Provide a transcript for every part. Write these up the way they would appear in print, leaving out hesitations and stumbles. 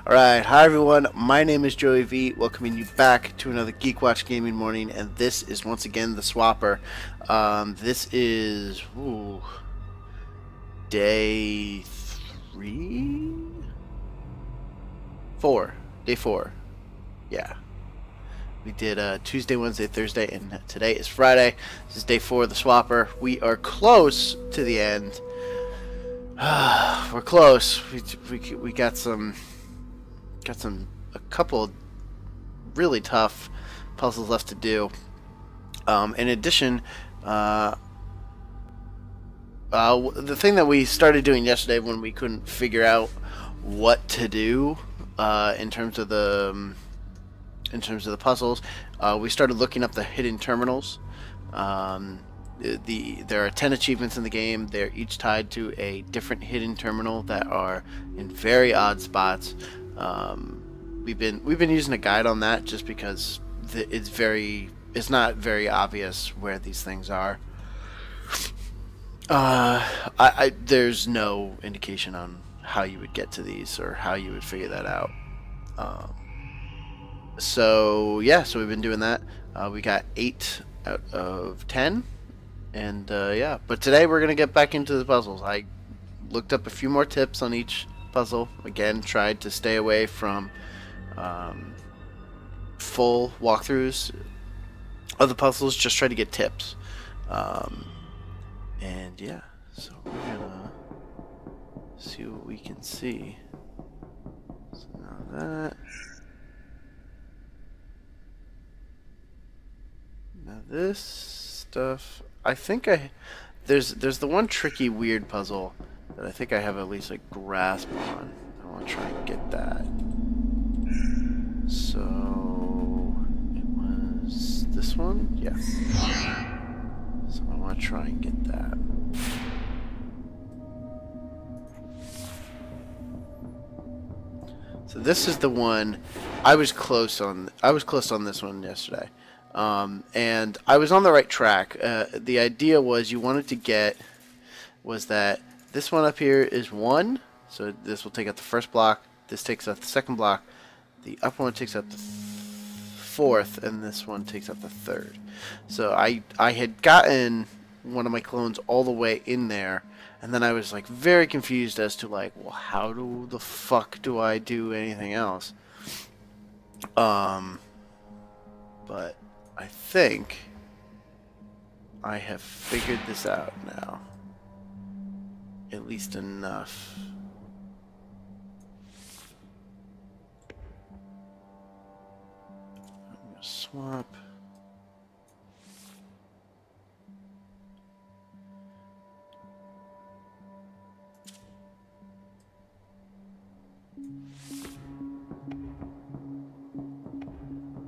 Alright, hi everyone, my name is Joey V, welcoming you back to another Geek Watch Gaming Morning, and this is once again the Swapper. This is, day 3? 4. Day 4. Yeah. We did Tuesday, Wednesday, Thursday, and today is Friday. This is day 4 of the Swapper. We are close to the end. We're close. We got a couple really tough puzzles left to do. In addition, the thing that we started doing yesterday when we couldn't figure out what to do in terms of the puzzles, we started looking up the hidden terminals. There are 10 achievements in the game. They're each tied to a different hidden terminal that are in very odd spots. We've been using a guide on that just because it's not very obvious where these things are. There's no indication on how you would get to these or how you would figure that out. So we've been doing that. We got 8 out of 10. And yeah, but today we're gonna get back into the puzzles. I looked up a few more tips on each puzzle. Again, tried to stay away from full walkthroughs of the puzzles. Just try to get tips. And yeah, so we're gonna see what we can see. So now this stuff. I think there's the one tricky weird puzzle that I think I have at least a grasp on. I want to try and get that. So it was this one, yes. So I want to try and get that. So this is the one I was close on. I was close on this one yesterday. And I was on the right track. The idea was that this one up here is 1, so this will take out the first block, this takes out the second block, the upper one takes out the fourth, and this one takes out the third. So I had gotten one of my clones all the way in there, and then I was like very confused as to like, well, how the fuck do I do anything else? But I think I have figured this out now. At least enough. I'm gonna swap.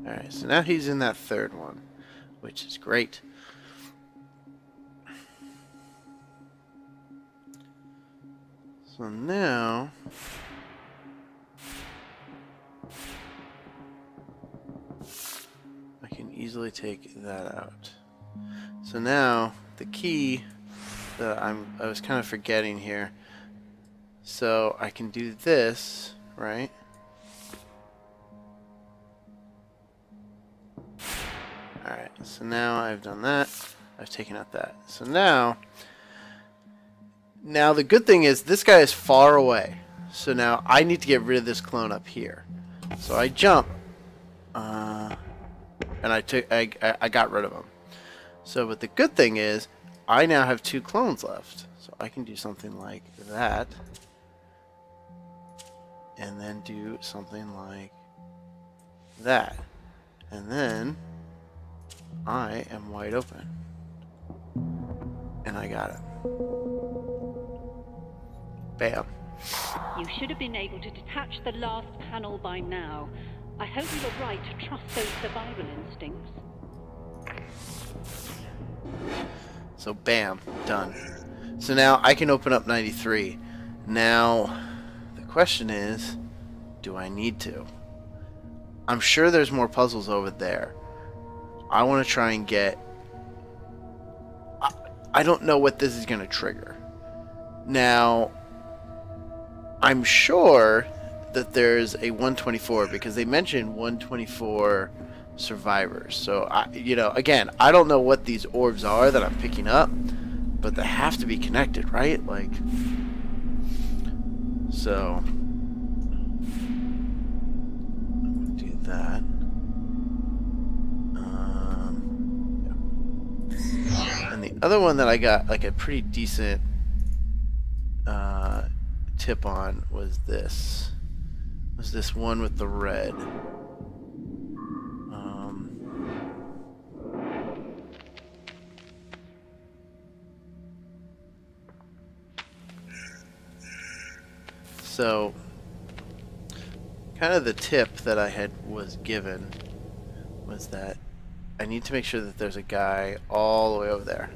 Alright, so now he's in that third one, which is great. So now I can easily take that out. So now the key that I was kind of forgetting here. So I can do this, right? Alright, so now I've done that. I've taken out that. So now the good thing is this guy is far away. So now I need to get rid of this clone up here. So I jump. And I got rid of him. So but the good thing is I now have 2 clones left. So I can do something like that. And then do something like that. And then I am wide open. And I got it. Bam. You should have been able to detach the last panel by now. I hope you were right to trust those survival instincts. So bam, done. So now I can open up 93. Now the question is, do I need to? I'm sure there's more puzzles over there. I want to try and get... I don't know what this is going to trigger. Now, I'm sure that there's a 124 because they mentioned 124 survivors. So you know, again, I don't know what these orbs are that I'm picking up, but they have to be connected, right? Like, so do that. Yeah. And the other one that I got like a pretty decent tip on was this. Was this one with the red? So, kind of the tip that I was given was that I need to make sure that there's a guy all the way over there,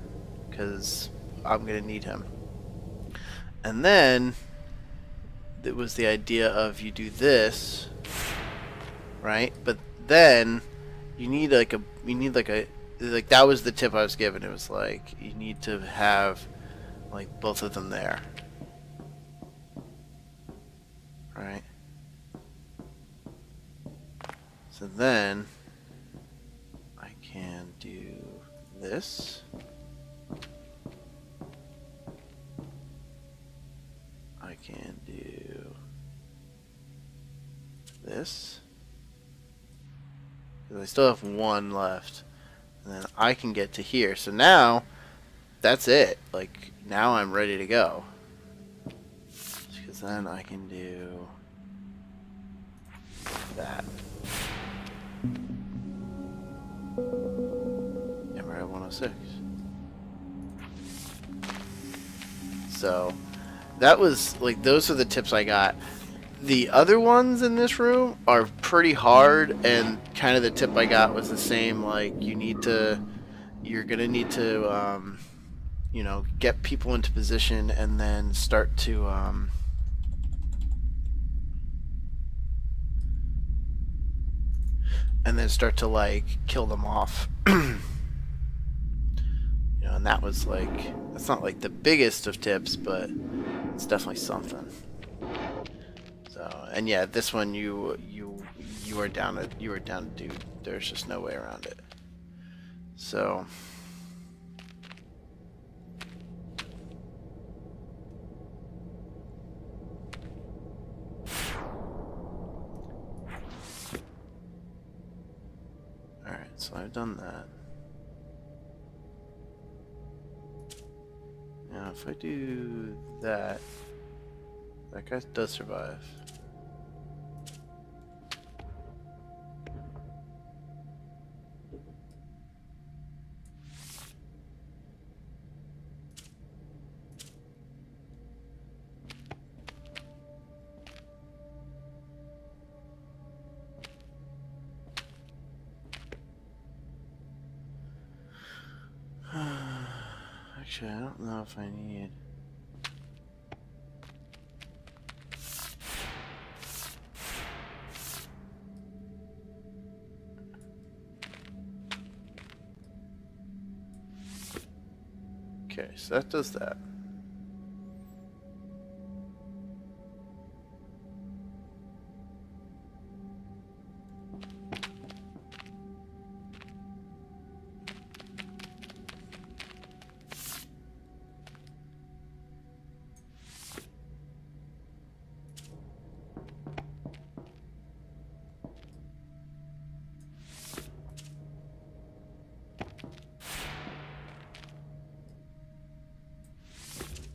because I'm gonna need him. And then it was the idea of you do this, right? But then you need like that was the tip I was given. It was like you need to have like both of them there, right? So then I can do this. I can do this. Because I still have one left. And then I can get to here. So now, that's it. Like, now I'm ready to go. Because then I can do that. Emerald 106. So, that was, like, those are the tips I got. The other ones in this room are pretty hard, and kind of the tip I got was the same, like, you're gonna need to, you know, get people into position and then start to, like, kill them off. You know, and that was, like, that's not, like, the biggest of tips, but it's definitely something. So, and yeah, this one you are down to do. There's just no way around it. So, all right. So I've done that. Now, if I do that, that guy does survive. Actually, I don't know if I need... Okay, so that does that.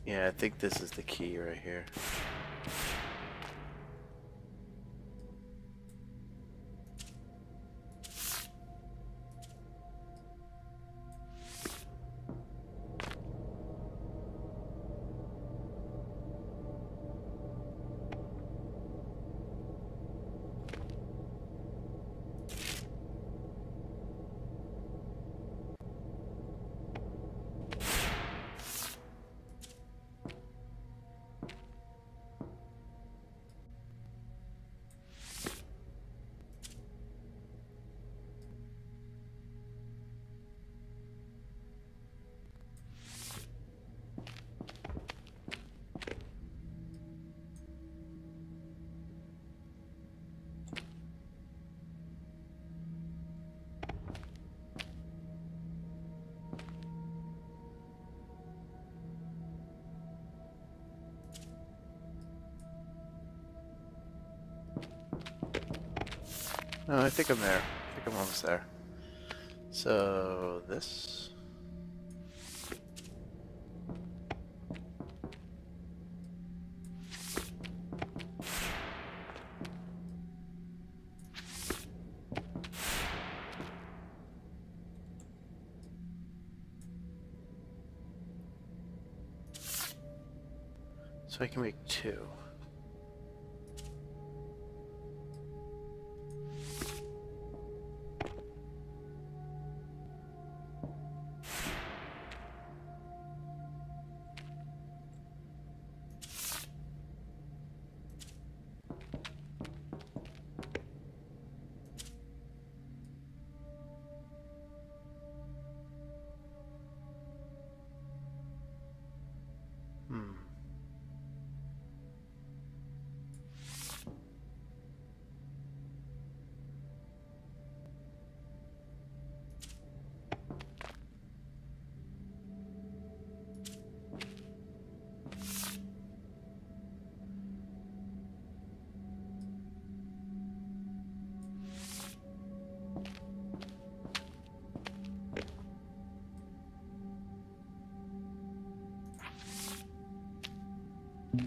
Yeah, I think this is the key right here. No, I think I'm there. I think I'm almost there. So this. So I can make 2.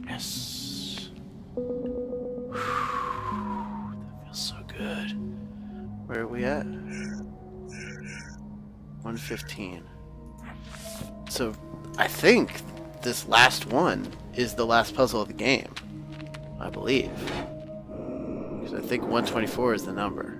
Yes. That feels so good. Where are we at? 115. So I think this last one is the last puzzle of the game. I believe. Because I think 124 is the number.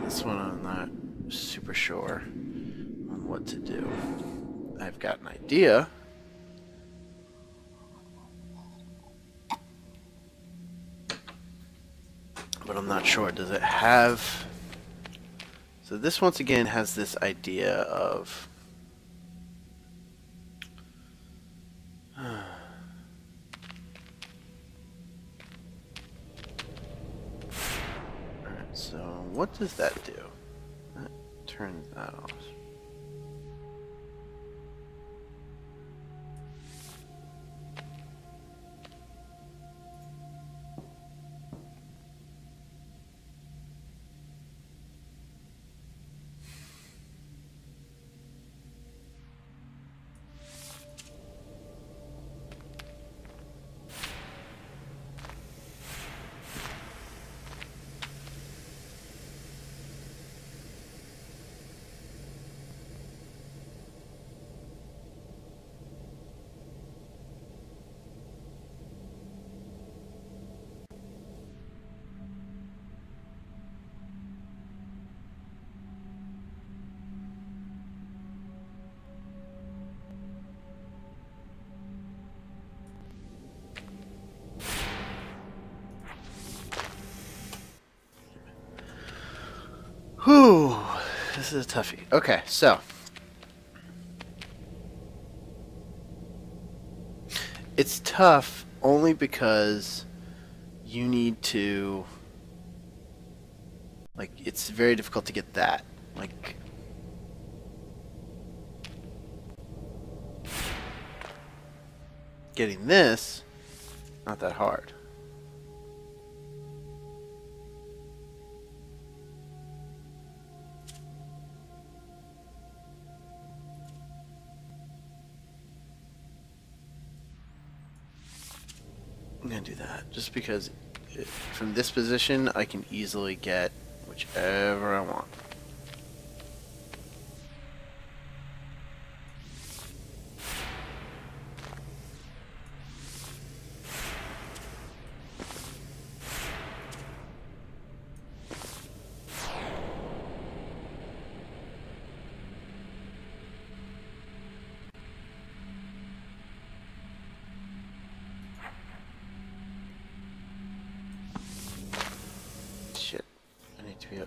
This one I'm not super sure on what to do. I've got an idea. But I'm not sure. Does it have... So this once again has this idea of... Alright, so what does that do? That turns that off. Whew, this is a toughie. Okay, so it's tough only because you need to, like, it's very difficult to get that. Like, getting this, not that hard. I'm gonna do that just because from this position I can easily get whichever I want.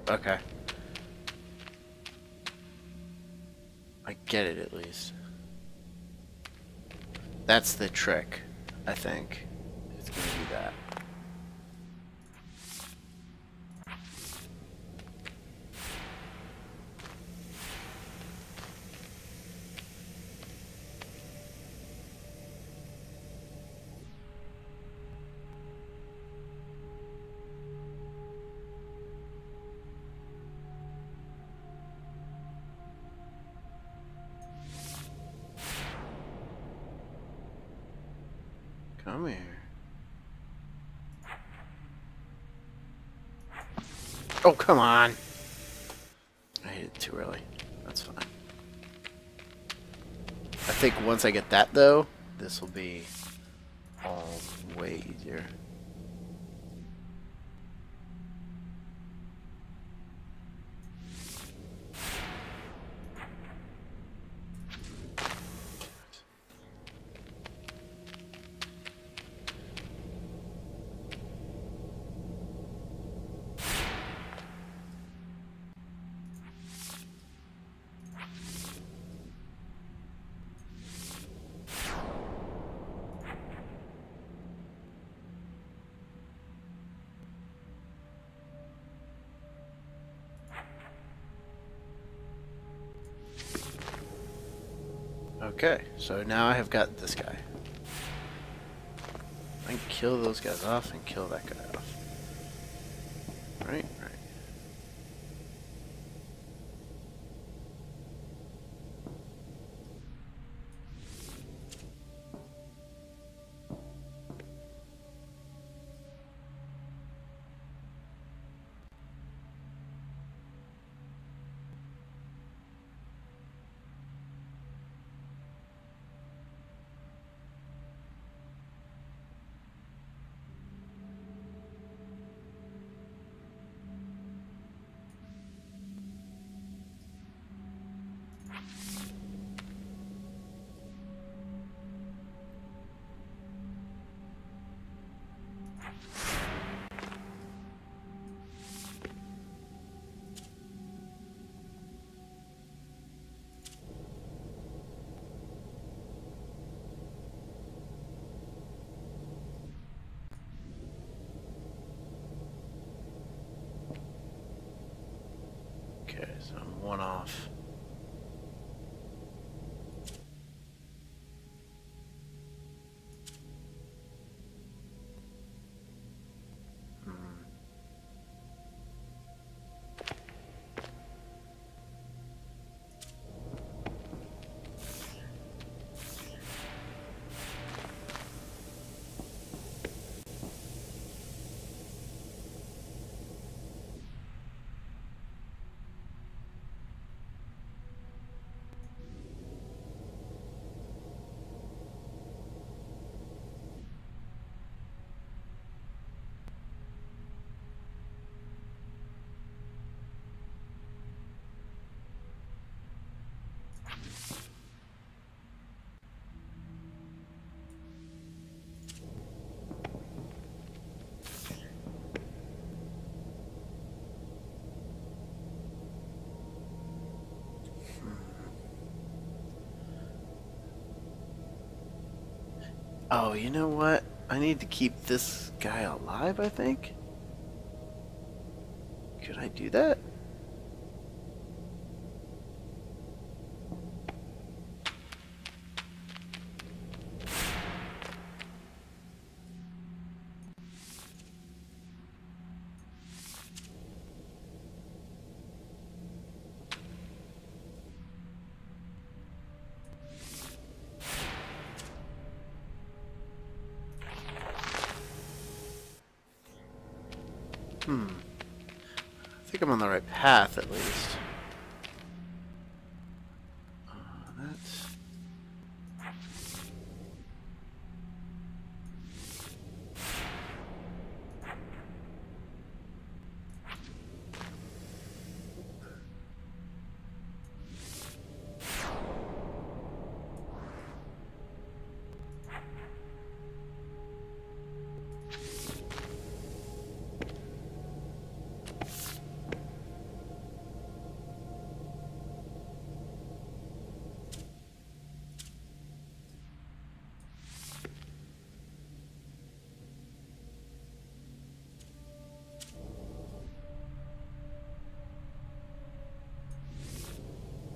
Okay. I get it at least. That's the trick, I think. It's gonna Come here. Oh, come on. I hit it too early. That's fine. I think once I get that, though, this will be all way easier. Okay, so now I have got this guy. I can kill those guys off and kill that guy off. Right, right. Okay, so I'm one off. Oh, you know what? I need to keep this guy alive, I think? Could I do that? I think I'm on the right path, at least. That's...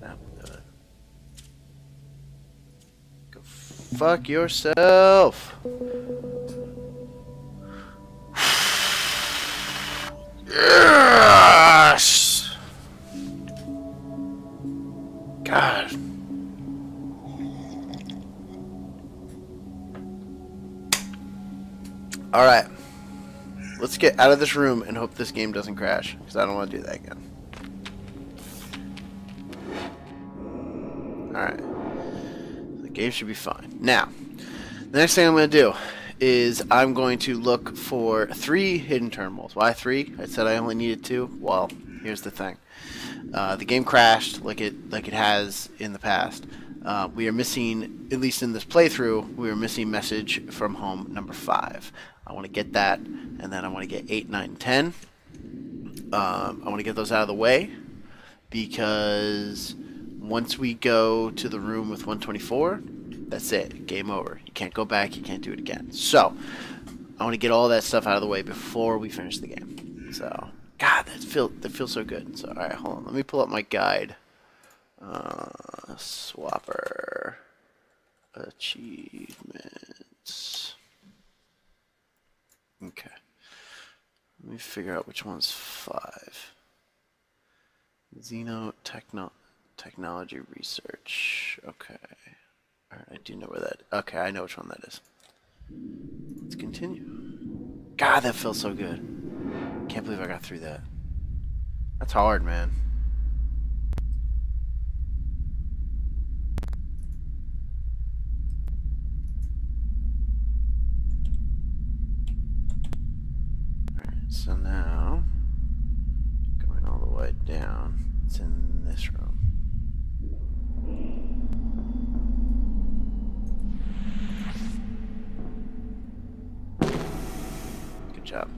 That will do it. Go fuck yourself! Yes! God. Alright. Let's get out of this room and hope this game doesn't crash, because I don't want to do that again. Alright. The game should be fine. Now, the next thing I'm going to do is I'm going to look for 3 hidden terminals. Why 3? I said I only needed 2. Well, here's the thing. The game crashed like it has in the past. We are missing, at least in this playthrough, we are missing message from home number 5. I want to get that, and then I want to get 8, 9, and 10. I want to get those out of the way, because once we go to the room with 124, that's it. Game over. You can't go back. You can't do it again. So, I want to get all that stuff out of the way before we finish the game. So, God, that feels so good. So, alright, hold on. Let me pull up my guide. Swapper. Achievements. Okay. Let me figure out which one's 5. Technology research. Okay. Alright, I do know where that... Okay, I know which one that is. Let's continue. God, that feels so good. Can't believe I got through that. That's hard, man. Alright, so now... Going all the way down. It's in this room. Good job.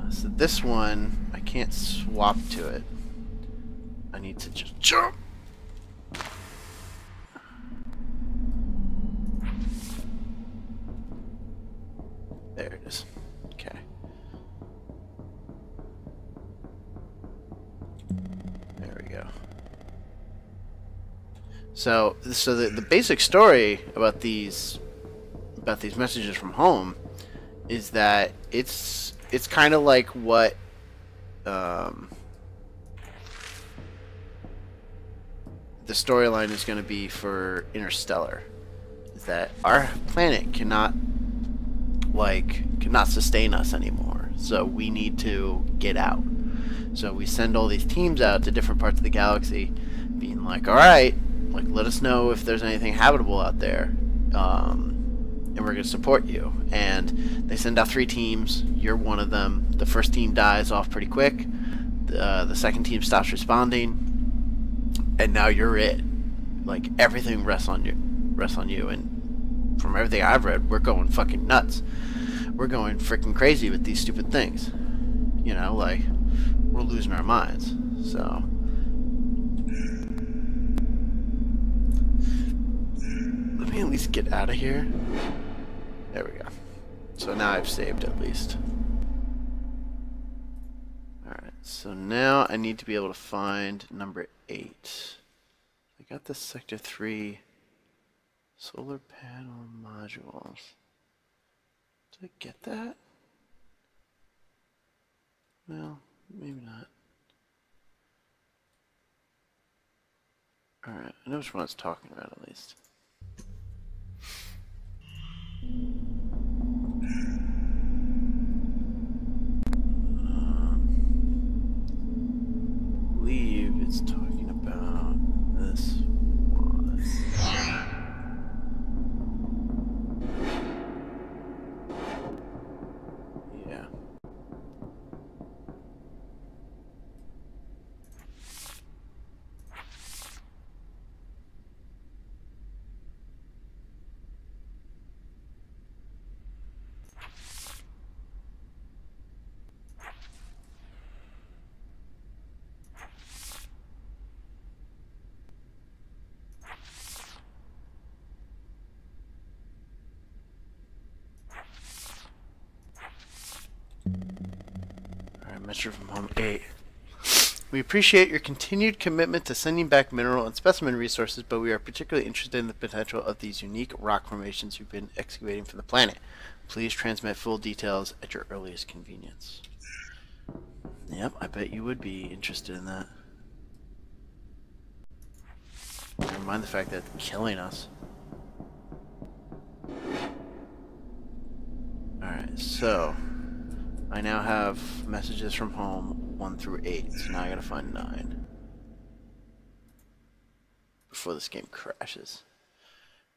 So this one, I can't swap to it. I need to just jump. There it is. Okay. There we go. So the basic story about these messages from home is that it's kind of like what the storyline is going to be for Interstellar. Is that our planet cannot sustain us anymore, so we need to get out. So we send all these teams out to different parts of the galaxy, being like, all right, like, let us know if there's anything habitable out there, and we're going to support you. And they send out 3 teams. You're one of them. The first team dies off pretty quick. The second team stops responding, and now you're it. Like, everything rests on you. And from everything I've read, we're going fucking nuts. We're going freaking crazy with these stupid things. You know, like, we're losing our minds. So let me at least get out of here. There we go. So now I've saved at least. Alright, so now I need to be able to find number 8. I got the Sector 3 solar panel modules. Did I get that? Well, maybe not. Alright, I know which one it's talking about at least. I believe it's talking about this one. Yeah. Message from home 8. We appreciate your continued commitment to sending back mineral and specimen resources, but we are particularly interested in the potential of these unique rock formations you've been excavating for the planet. Please transmit full details at your earliest convenience. Yep, I bet you would be interested in that. Never mind the fact that it's killing us. so I now have messages from home 1 through 8. So now I gotta find 9 before this game crashes.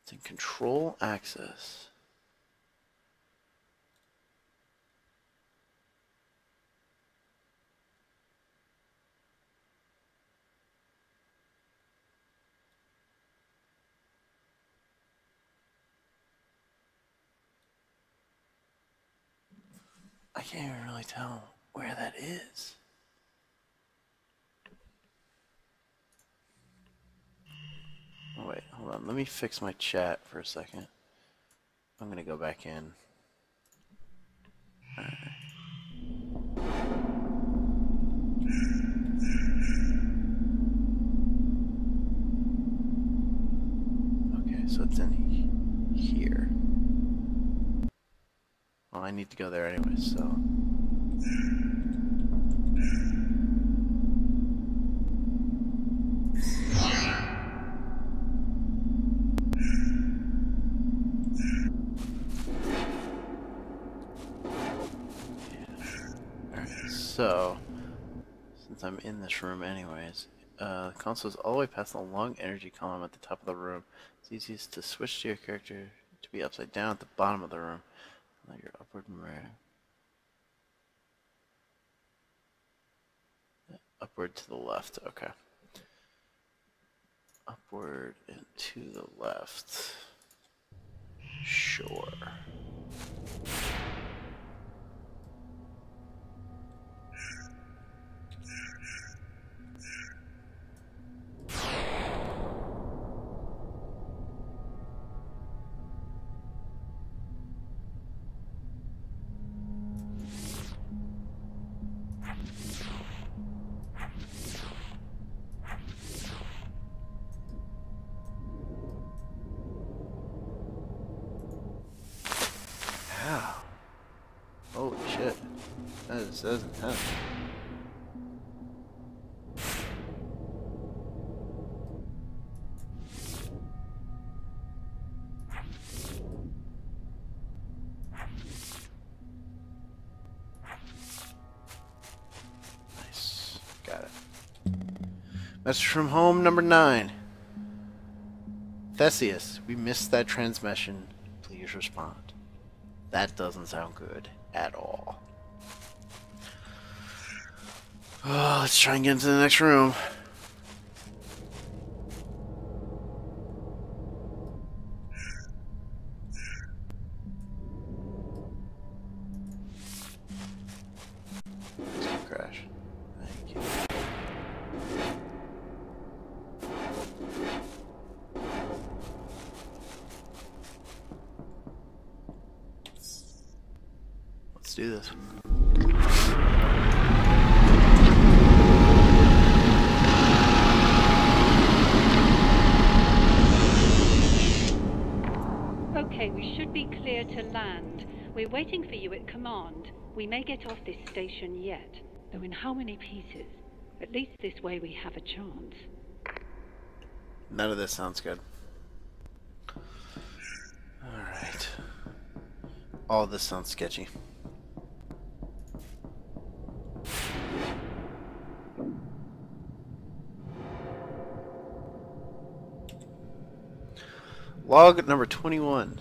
It's in control access. I can't even really tell where that is. Oh, wait, hold on. Let me fix my chat for a second. I'm gonna go back in. Okay, so it's in here. Well, I need to go there anyway, so. So, since I'm in this room anyways, the console is all the way past the long energy column at the top of the room. It's easiest to switch to your character to be upside down at the bottom of the room. Let your upward mirror. Upward to the left, okay. Upward and to the left. Sure. Wow. Holy shit. That is intense. Nice. Got it. Message from home number 9. Theseus, we missed that transmission. Please respond. That doesn't sound good at all. Oh, let's try and get into the next room. Crash. Thank you. Let's do this. Okay, we should be clear to land. We're waiting for you at command. We may get off this station yet, though in how many pieces? At least this way we have a chance. None of this sounds good. Alright. All of this sounds sketchy. Log number 21.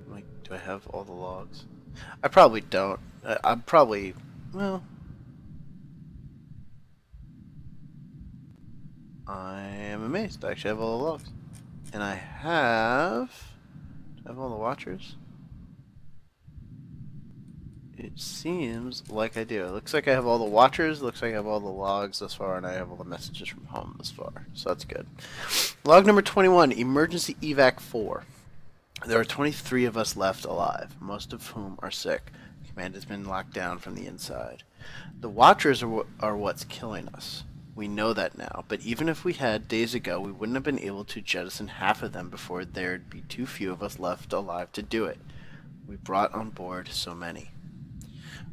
Like, do I have all the logs? I probably don't. I'm probably, well, I am amazed. I actually have all the logs. And I have, do I have all the watchers? It seems like I do. It looks like I have all the watchers, looks like I have all the logs thus far, and I have all the messages from home thus far. So that's good. Log number 21, Emergency Evac 4. There are 23 of us left alive, most of whom are sick. Command has been locked down from the inside. The watchers are what's killing us. We know that now, but even if we had days ago, we wouldn't have been able to jettison half of them before there'd be too few of us left alive to do it. We brought on board so many.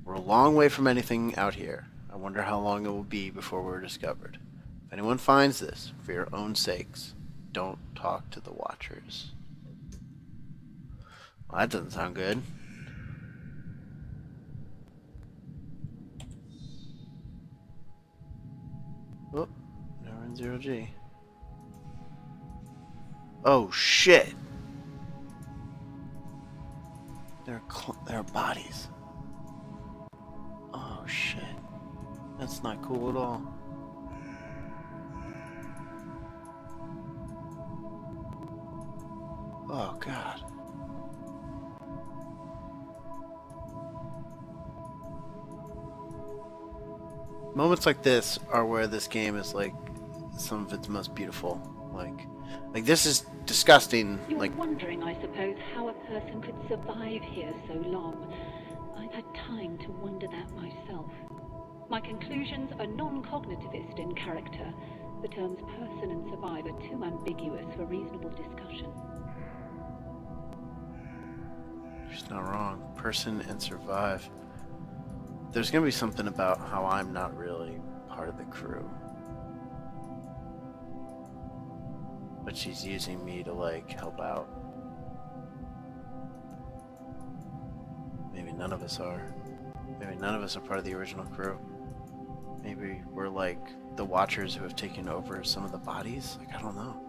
We're a long way from anything out here. I wonder how long it will be before we're discovered. If anyone finds this, for your own sakes, don't talk to the watchers. Well, that doesn't sound good. 0G. Oh shit! They're bodies. Oh shit. That's not cool at all. Oh god. Moments like this are where this game is like some of its most beautiful. Like this is disgusting. You're like wondering, I suppose, how a person could survive here so long. I've had time to wonder that myself. My conclusions are non-cognitivist in character. The terms person and survive are too ambiguous for reasonable discussion. She's not wrong. Person and survive. There's gonna be something about how I'm not really part of the crew. But she's using me to, like, help out. Maybe none of us are. Maybe none of us are part of the original crew. Maybe we're, like, the Watchers who have taken over some of the bodies? Like, I don't know.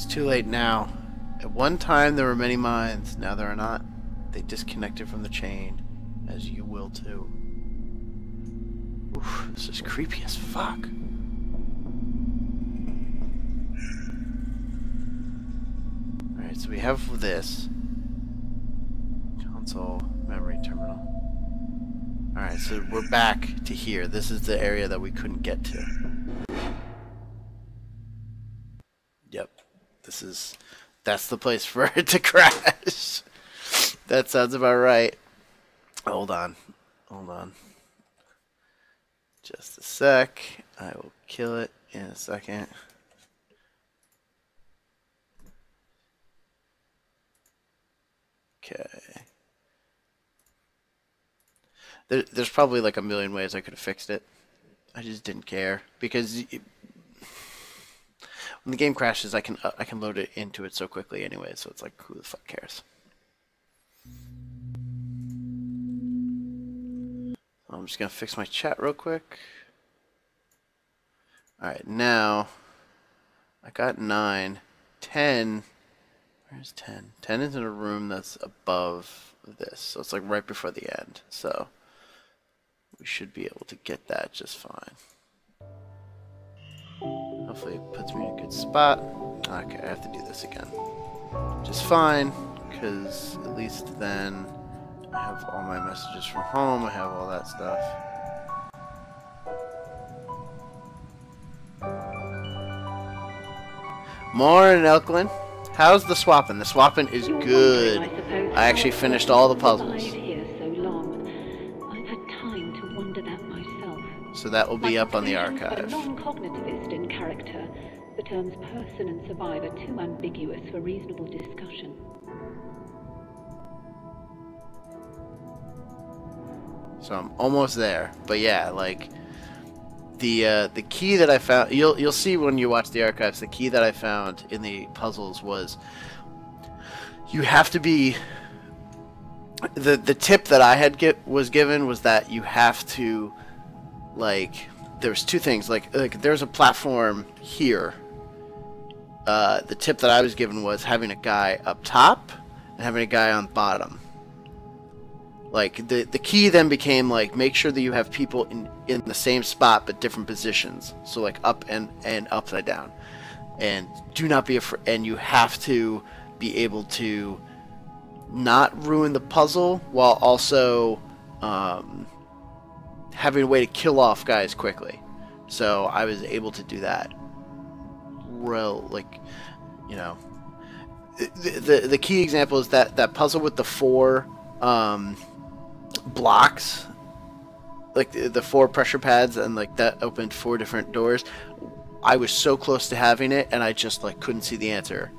Too late now. At one time there were many minds, now there are not. They disconnected from the chain, as you will too. Oof, this is creepy as fuck. Alright, so we have this. Console, memory terminal. Alright, so we're back to here. This is the area that we couldn't get to. Yep. That's the place for it to crash. That sounds about right. Hold on. Just a sec. I will kill it in a second. Okay. There's probably like a million ways I could have fixed it. I just didn't care because when the game crashes, I can load it into it so quickly anyway. So it's like, who the fuck cares? I'm just gonna fix my chat real quick. All right, now I got 9, 10. Where's 10? 10 is in a room that's above this, so it's like right before the end. So we should be able to get that just fine. Hopefully it puts me in a good spot. Okay, I have to do this again. Just fine, because at least then I have all my messages from home, I have all that stuff. Morning, Elklin. How's the swapping? The swapping is good. I actually finished all the puzzles. So that will be up on the archive. Non-cognitivist in character. The terms person and survive are too ambiguous for reasonable discussion. So I'm almost there. But yeah, like the key that I found, you'll see when you watch the archives, the key that I found in the puzzles was you have to be the tip that I had was given was that you have to, like, there's two things, like there's a platform here. The tip that I was given was having a guy up top and having a guy on bottom. Like the key then became like make sure that you have people in the same spot but different positions. So like up and upside down. And do not be afraid, and you have to be able to not ruin the puzzle while also having a way to kill off guys quickly. So I was able to do that. Real, like, you know, the key example is that puzzle with the 4 blocks, like the 4 pressure pads, and like that opened 4 different doors. I was so close to having it, and I just like couldn't see the answer.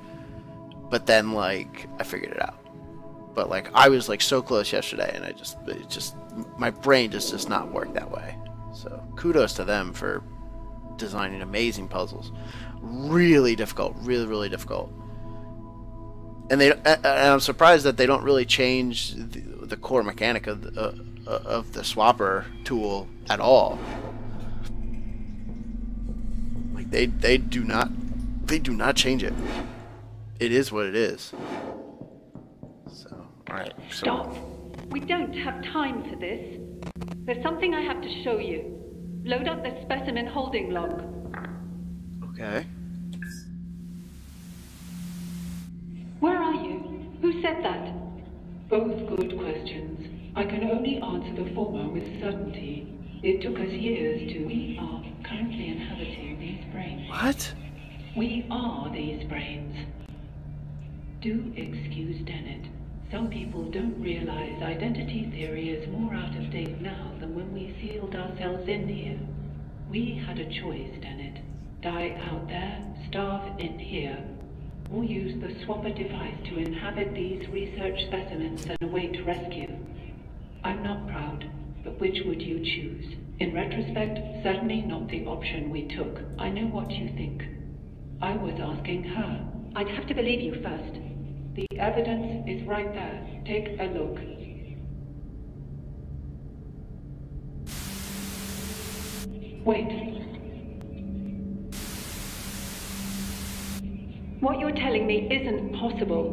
But then like I figured it out. But like I was like so close yesterday, and my brain just does not work that way. So kudos to them for designing amazing puzzles. Really difficult, really difficult. And I'm surprised that they don't really change the core mechanic of the swapper tool at all. Like they do not change it. It is what it is. So, all right. So. Stop. We don't have time for this. There's something I have to show you. Load up the specimen holding log. Okay. Where are you? Who said that? Both good questions. I can only answer the former with certainty. It took us years to... We are currently inhabiting these brains. What? We are these brains. Do excuse Dennett. Some people don't realize identity theory is more out of date now than when we sealed ourselves in here. We had a choice, Dennett. Die out there, starve in here, or use the swapper device to inhabit these research specimens and await rescue. I'm not proud, but which would you choose? In retrospect, certainly not the option we took. I know what you think. I was asking her. I'd have to believe you first. The evidence is right there. Take a look. Wait. What you're telling me isn't possible.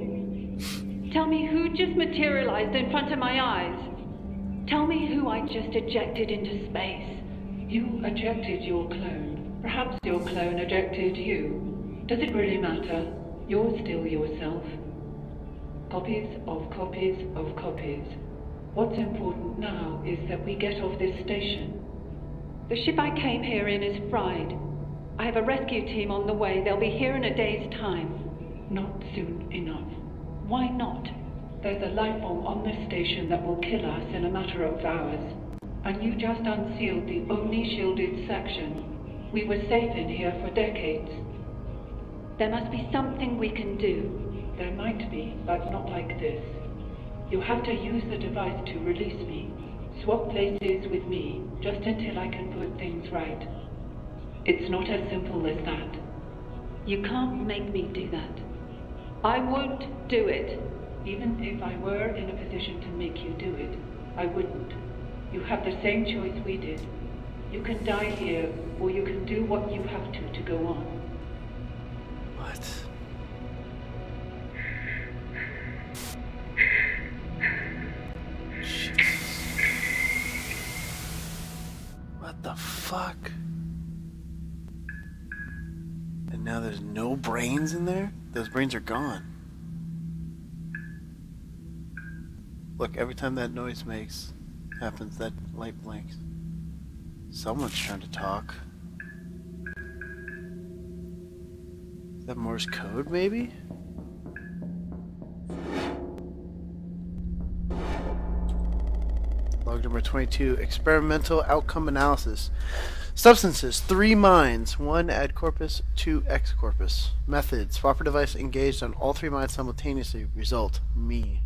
Tell me who just materialized in front of my eyes. Tell me who I just ejected into space. You ejected your clone. Perhaps your clone ejected you. Does it really matter? You're still yourself. Copies of copies of copies. What's important now is that we get off this station. The ship I came here in is fried. I have a rescue team on the way. They'll be here in a day's time. Not soon enough. Why not? There's a life form on this station that will kill us in a matter of hours. And you just unsealed the only shielded section. We were safe in here for decades. There must be something we can do. There might be, but not like this. You have to use the device to release me. Swap places with me, just until I can put things right. It's not as simple as that. You can't make me do that. I won't do it. Even if I were in a position to make you do it, I wouldn't. You have the same choice we did. You can die here, or you can do what you have to go on. What? What the fuck? And now there's no brains in there? Those brains are gone. Look, every time that noise happens, that light blinks. Someone's trying to talk. Is that Morse code, maybe? Log number 22, experimental outcome analysis. Substances, 3 mines, 1 ad corpus, 2 ex corpus. Methods, swapper device engaged on all 3 mines simultaneously. Result, me.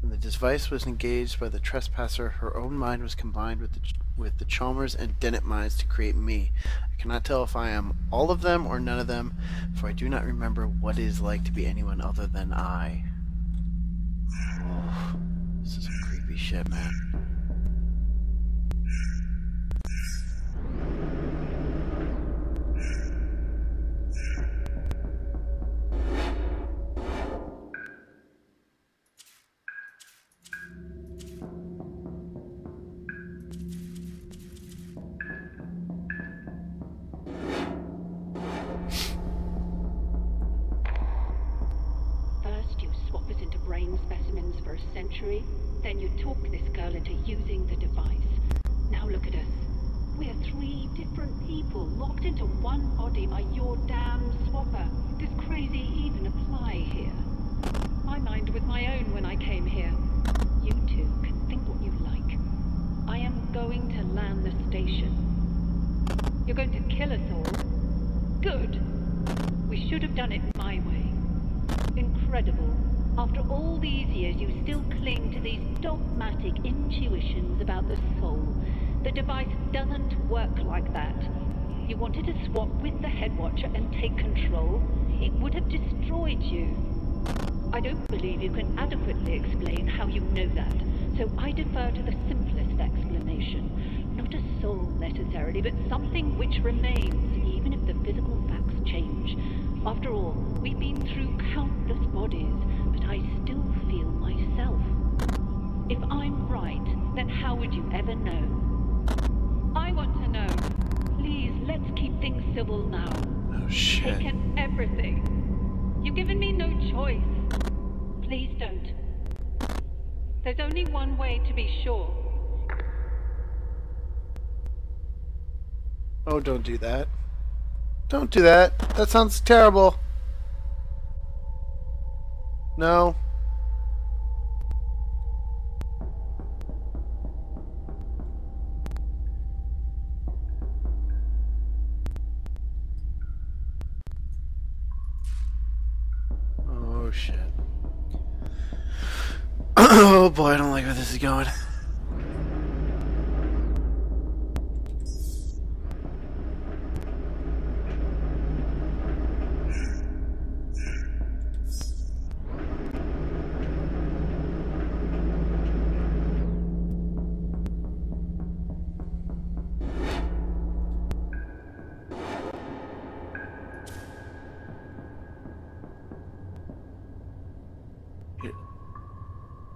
When the device was engaged by the trespasser, her own mind was combined with the Chalmers and Dennett minds to create me. I cannot tell if I am all of them or none of them, for I do not remember what it is like to be anyone other than I. Oh, this is some creepy shit, man. Then you talk this girl into using the device. Now look at us. We're 3 different people locked into one body by your damn swapper. Does crazy even apply here? My mind was my own when I came here. You two can think what you like. I am going to land the station. You're going to kill us all? Good. We should have done it my way. Incredible. After all these years, you still cling to these dogmatic intuitions about the soul. The device doesn't work like that. You wanted to swap with the Head Watcher and take control. It would have destroyed you. I don't believe you can adequately explain how you know that, so I defer to the simplest explanation. Not a soul necessarily, but something which remains, even if the physical facts change. After all, we've been through countless bodies, but I still feel myself. If I'm right, then how would you ever know? I want to know. Please, let's keep things civil now. Oh shit. Taken everything. You've given me no choice. Please don't. There's only one way to be sure. Oh, don't do that. Don't do that. That sounds terrible. No. Oh shit. Oh boy, I don't like where this is going.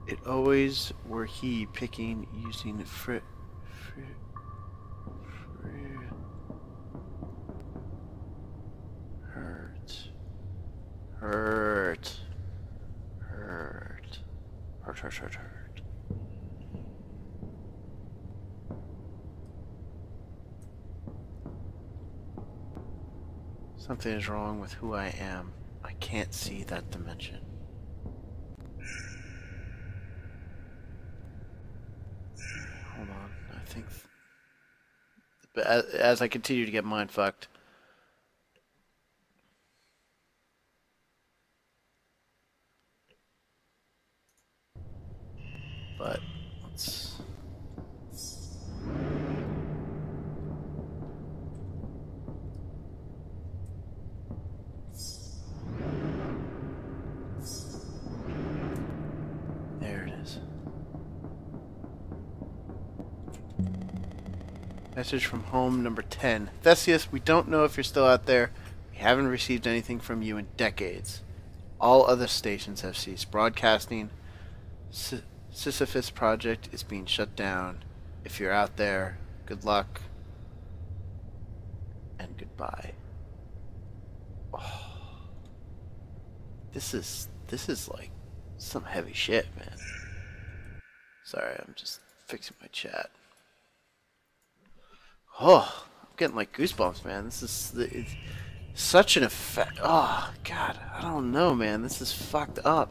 It always were he picking using hurt. Something is wrong with who I am. I can't see that dimension. Hold on, I think... As I continue to get mind fucked. But, let's... There it is. Message from home number 10. Theseus, we don't know if you're still out there. We haven't received anything from you in decades. All other stations have ceased broadcasting. Sisyphus project is being shut down. If you're out there, good luck and goodbye. Oh. This is like some heavy shit, man. Sorry, I'm just fixing my chat. Oh, I'm getting like goosebumps, man. This is it's such an effect. Oh god, I don't know, man. This is fucked up.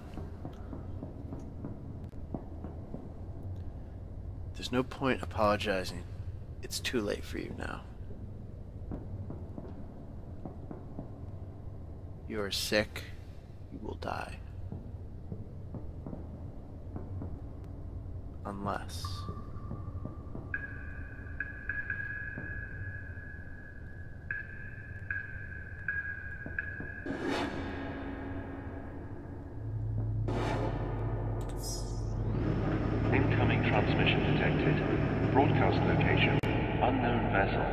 There's no point apologizing. It's too late for you now. You are sick. You will die. Unless... Incoming transmission detected. Broadcast location, unknown vessel.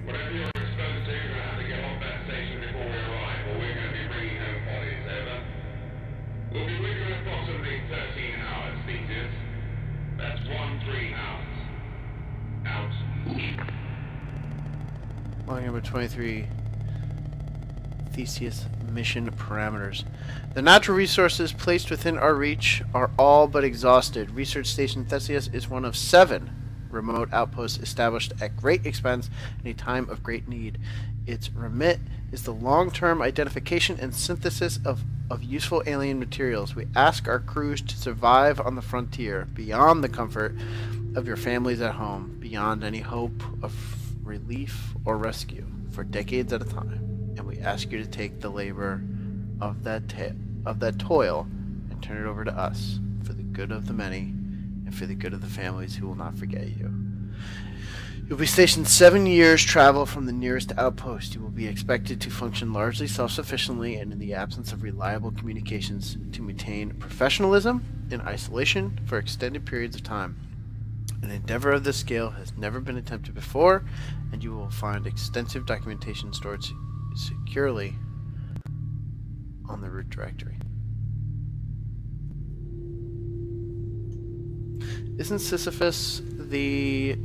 Whatever you're exposed to, you're going to have to get off that station before we arrive, or we're going to be bringing home bodies, over. We'll be with you in approximately 13 hours, Theseus. That's 1-3 hours. Out. Line number 23. Theseus mission parameters. The natural resources placed within our reach are all but exhausted. Research Station Theseus is one of 7 remote outposts established at great expense in a time of great need. Its remit is the long-term identification and synthesis of useful alien materials. We ask our crews to survive on the frontier, beyond the comfort of your families at home, beyond any hope of relief or rescue, for decades at a time. And we ask you to take the labor of that toil and turn it over to us for the good of the many and for the good of the families who will not forget you. You'll be stationed 7 years travel from the nearest outpost. You will be expected to function largely self-sufficiently and in the absence of reliable communications to maintain professionalism in isolation for extended periods of time. An endeavor of this scale has never been attempted before, and you will find extensive documentation stored securely on the root directory. Isn't Sisyphus the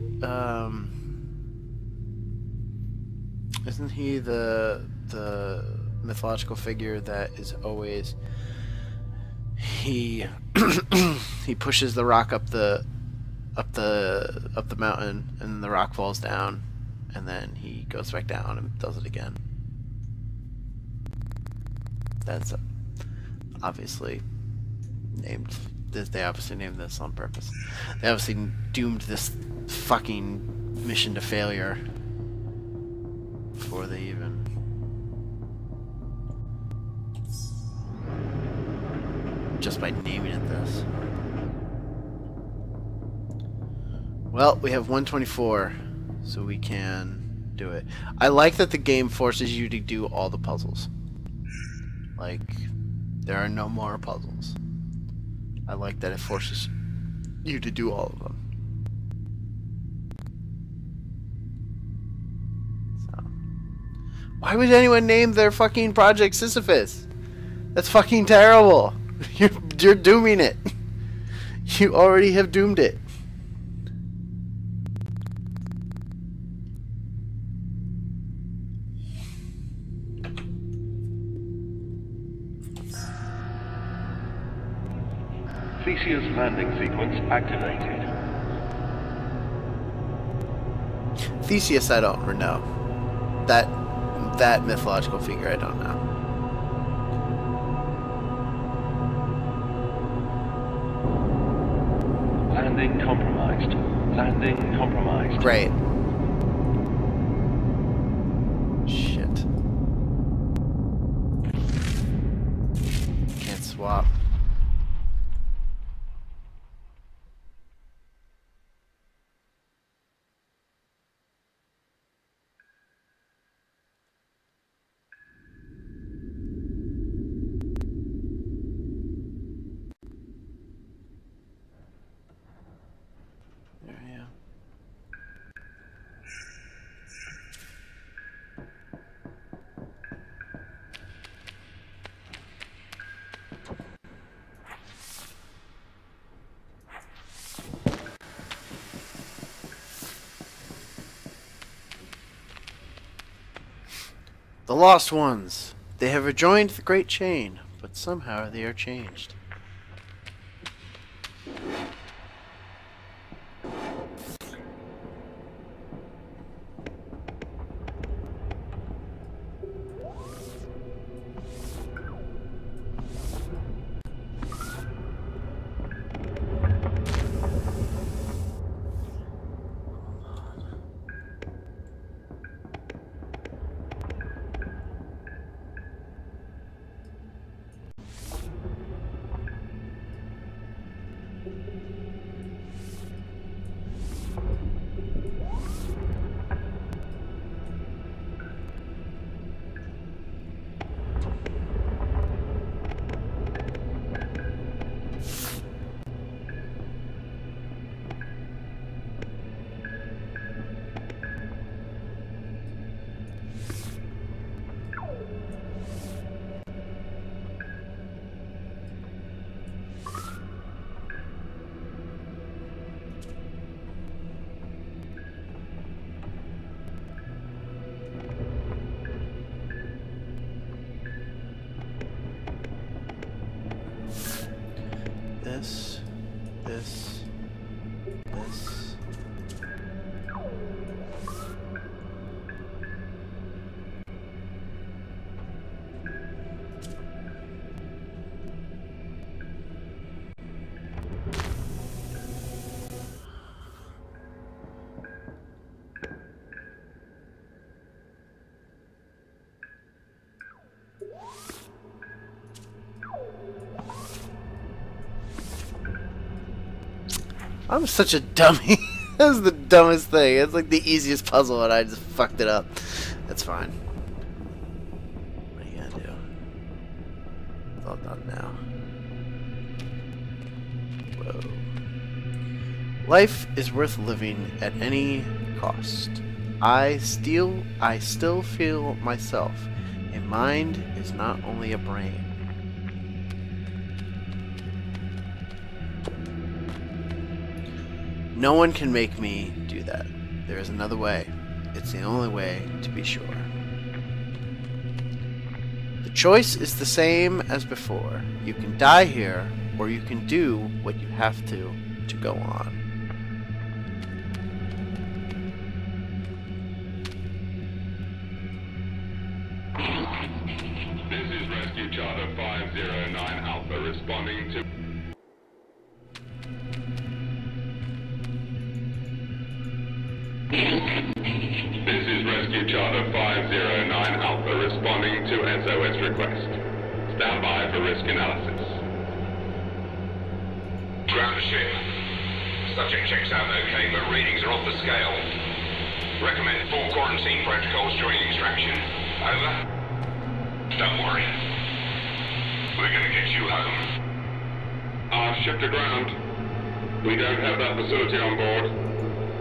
isn't he the mythological figure that is always he he pushes the rock up the mountain and the rock falls down and then he goes back down and does it again? That's obviously named. They obviously named this on purpose. They obviously doomed this fucking mission to failure before they even... just by naming it this. Well, we have 124, so we can do it. I like that the game forces you to do all the puzzles. Like, there are no more puzzles. I like that it forces you to do all of them. So, why would anyone name their fucking project Sisyphus? That's fucking terrible. You're dooming it. You already have doomed it. Theseus landing sequence activated. Theseus, I don't know. That mythological figure, I don't know. Landing compromised. Landing compromised. Great. Shit. Can't swap. The lost ones. They have rejoined the great chain, but somehow they are changed. This. I'm such a dummy. That's the dumbest thing. It's like the easiest puzzle and I just fucked it up. That's fine. What are you gonna do? It's all done now. Whoa. Life is worth living at any cost. I still feel myself. A mind is not only a brain. No one can make me do that. There is another way. It's the only way to be sure. The choice is the same as before. You can die here, or you can do what you have to go on. This is Rescue Charter 509 Alpha responding to... This is Rescue Charter 509 Alpha responding to SOS request. Stand by for risk analysis. Ground ship. Subject checks out okay, but readings are off the scale. Recommend full quarantine protocols during extraction. Over. Don't worry. We're gonna get you home. Our ship to ground. We don't have that facility on board.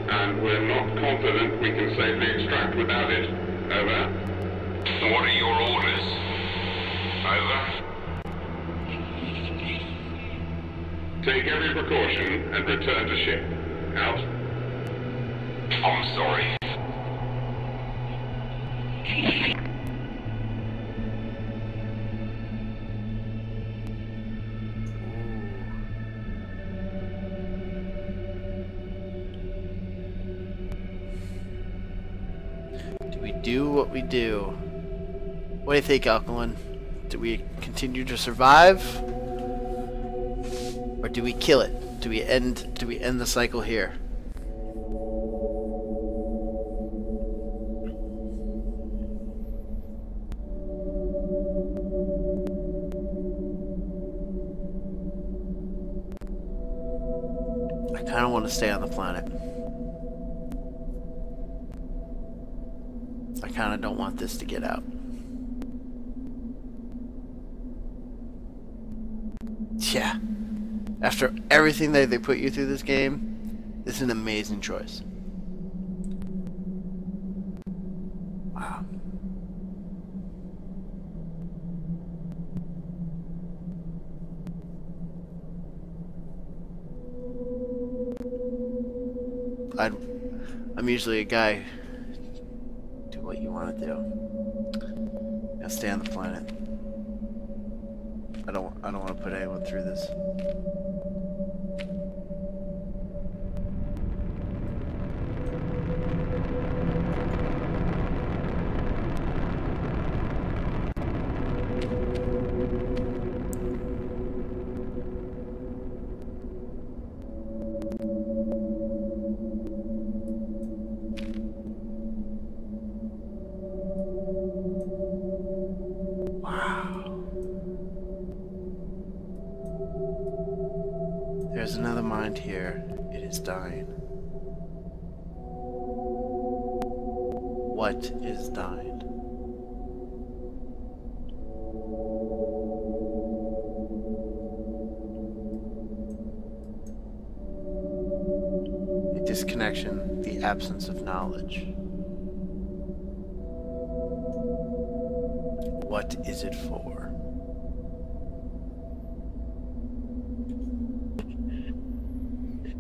And we're not confident we can safely extract without it. Over. What are your orders? Over. Take every precaution and return to ship. Out. I'm sorry. Do what we do. What do you think, Alkaline? Do we continue to survive? Or do we kill it? Do we end the cycle here? I kinda wanna stay on the planet. I kind of don't want this to get out. Yeah. After everything that they put you through this game, this is an amazing choice. Wow. I'm usually a guy. What you want to do. Now stay on the planet. I don't want to put anyone through this. There's another mind here. It is dying. What is dying? A disconnection, the absence of knowledge. What is it for?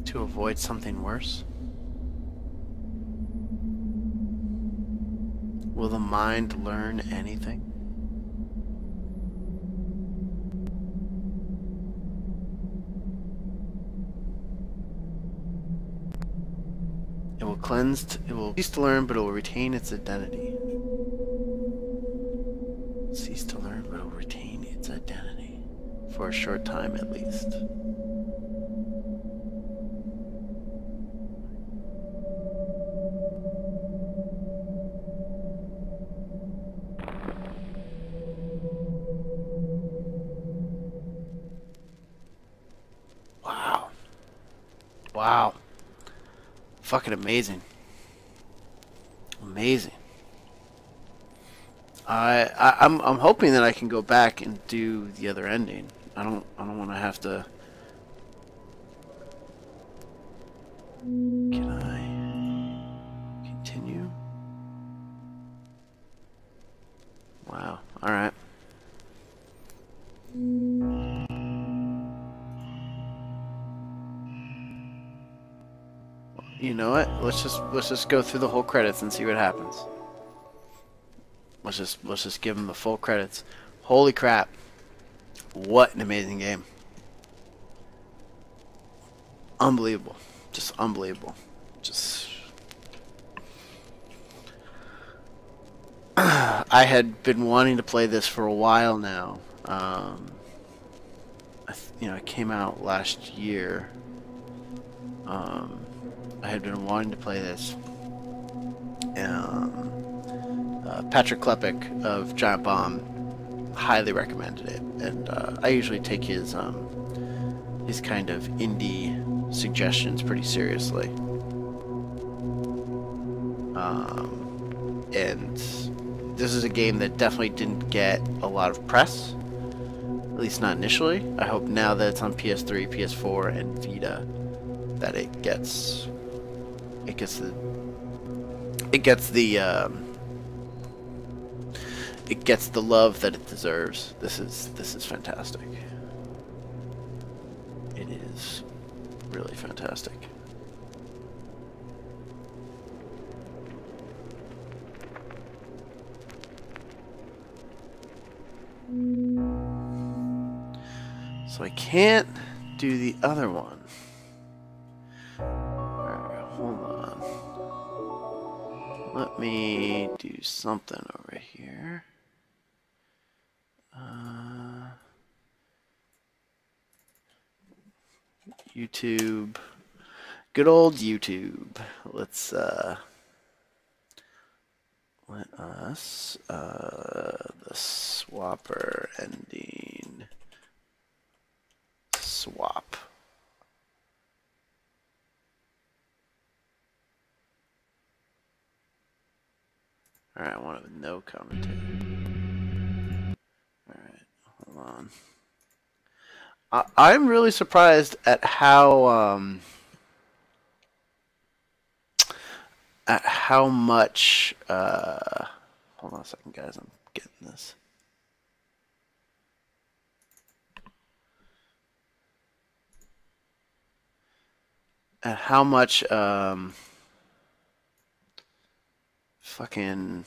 To avoid something worse? Will the mind learn anything? It will it will cease to learn, but it will retain its identity. Cease to learn, but it will retain its identity. For a short time at least. Wow. Fucking amazing. Amazing. I'm hoping that I can go back and do the other ending. I don't want to have to. Can I continue? Wow. All right. You know what? Let's just go through the whole credits and see what happens. Let's just give them the full credits. Holy crap. What an amazing game. Unbelievable. Just unbelievable. Just I had been wanting to play this for a while now. It came out last year. I had been wanting to play this. Patrick Klepek of Giant Bomb highly recommended it, and I usually take his kind of indie suggestions pretty seriously. And this is a game that definitely didn't get a lot of press, at least not initially. I hope now that it's on PS3, PS4, and Vita that it gets the love that it deserves. This is fantastic. It is really fantastic. So I can't do the other one. Alright, hold on. Let me do something over here. YouTube. Good old YouTube. Let's let us the swapper ending swap. Alright, I want it with no commentary. Alright, hold on. I'm really surprised at how much hold on a second, guys, I'm getting this. At how much fucking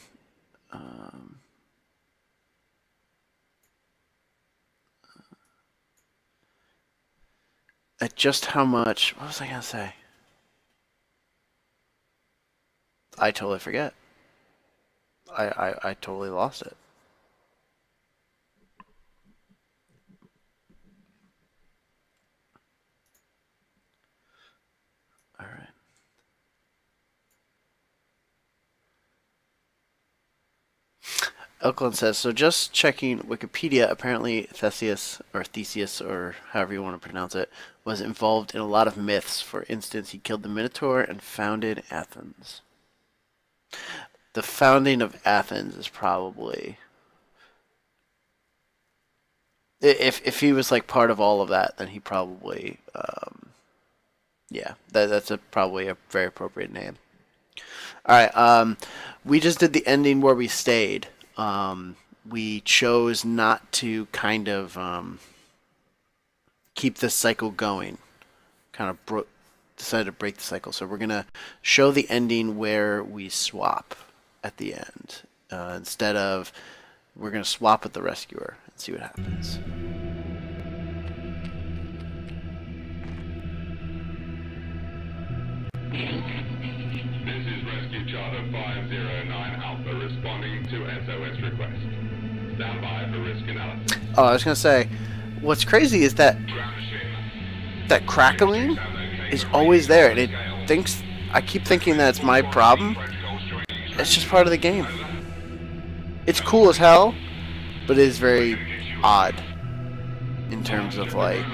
at just how much, what was I gonna say? I totally forget. I totally lost it. All right. Elklin says, so just checking Wikipedia, apparently Theseus, or however you want to pronounce it, was involved in a lot of myths. For instance, he killed the Minotaur and founded Athens. The founding of Athens is probably... If he was like part of all of that, then he probably... yeah, that's probably a very appropriate name. Alright, we just did the ending where we stayed. We chose not to kind of keep this cycle going. Kind of decided to break the cycle. So we're going to show the ending where we swap at the end. Instead of, we're going to swap with the rescuer and see what happens. This is Rescue Charter 509 Alpha responding to SOS request. Stand by for risk analysis. Oh, I was going to say, what's crazy is that crackling is always there, and I keep thinking that it's my problem. It's just part of the game. It's cool as hell, but it is very odd in terms of like...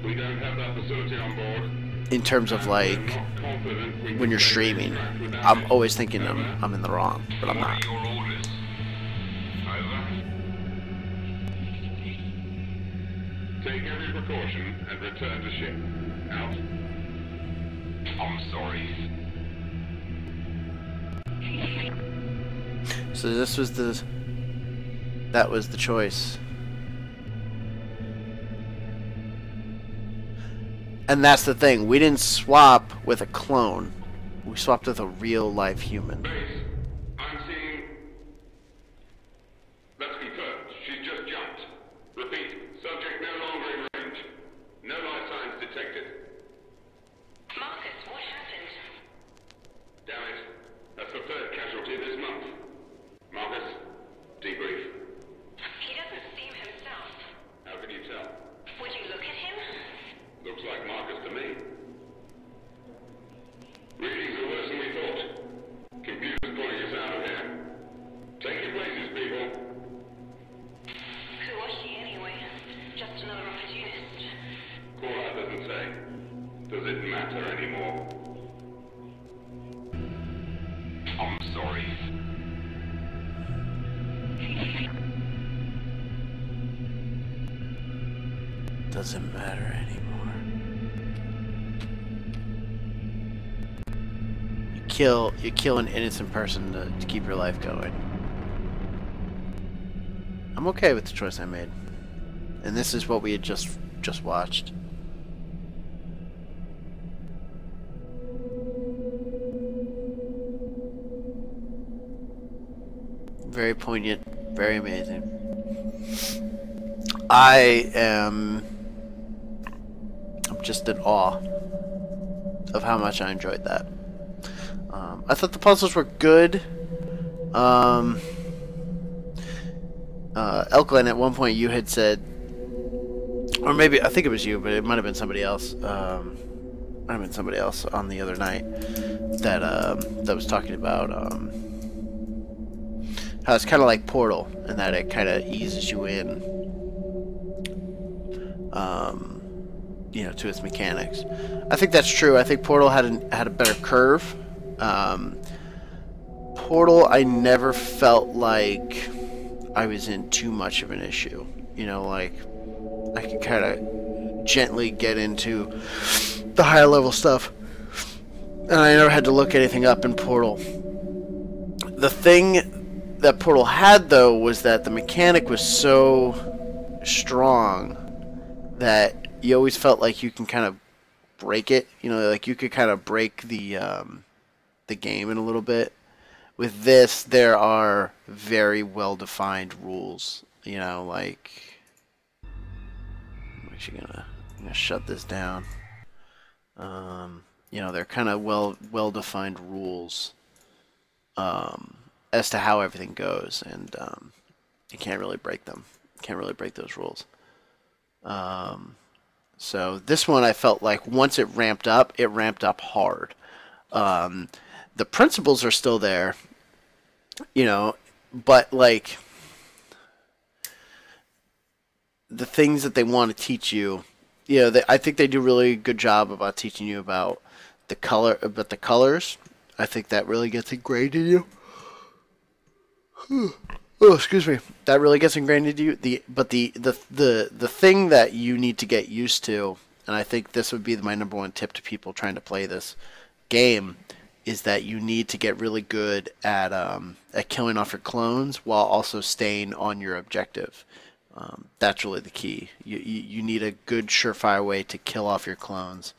We don't have that facility on board. in terms of like when you're streaming. I'm always thinking I'm in the wrong, but I'm not. Your orders. Over. Take every precaution and return to ship. Out. I'm sorry. So this was that was the choice. And that's the thing, we didn't swap with a clone. We swapped with a real life human. Base, I'm seeing... That's confirmed. She's just jumped. Repeat, subject no longer in range. No life signs detected. Marcus, what happened? Damn it. That's the third casualty this month. Marcus, debrief. He doesn't seem himself. How can you tell? Would you look at him? Looks like Marcus to me. Readings are worse than we thought. Computer's pulling us out of here. Take your places, people. Who was she anyway? Just another opportunist. Caller doesn't say. Does it matter anymore? I'm sorry. Doesn't matter anymore. You kill an innocent person to keep your life going. I'm okay with the choice I made. And this is what we had just watched. Very poignant, very amazing. I'm just in awe of how much I enjoyed that. I thought the puzzles were good. Elkland, at one point you had said, or maybe, I think it was you, but it might have been somebody else. Might have been somebody else on the other night that that was talking about how it's kind of like Portal, and that it kind of eases you in, you know, to its mechanics. I think that's true. I think Portal had a better curve. Portal, I never felt like I was in too much of an issue. You know, like I could kind of gently get into the higher level stuff, and I never had to look anything up in Portal. The thing that Portal had, though, was that the mechanic was so strong that you always felt like you can kind of break it. You know, like you could kind of break the game in a little bit. With this, there are very well-defined rules. You know, like I'm actually gonna shut this down. You know, they're kind of well-defined rules as to how everything goes, and you can't really break them. Can't really break those rules. So this one, I felt like once it ramped up hard. The principles are still there, you know, but like the things that they want to teach you, you know, I think they do really good job about teaching you about the colors. I think that really gets ingrained in you. Oh, excuse me. That really gets ingrained into you. The thing that you need to get used to, and I think this would be my number one tip to people trying to play this game, is that you need to get really good at killing off your clones while also staying on your objective. That's really the key. You need a good surefire way to kill off your clones,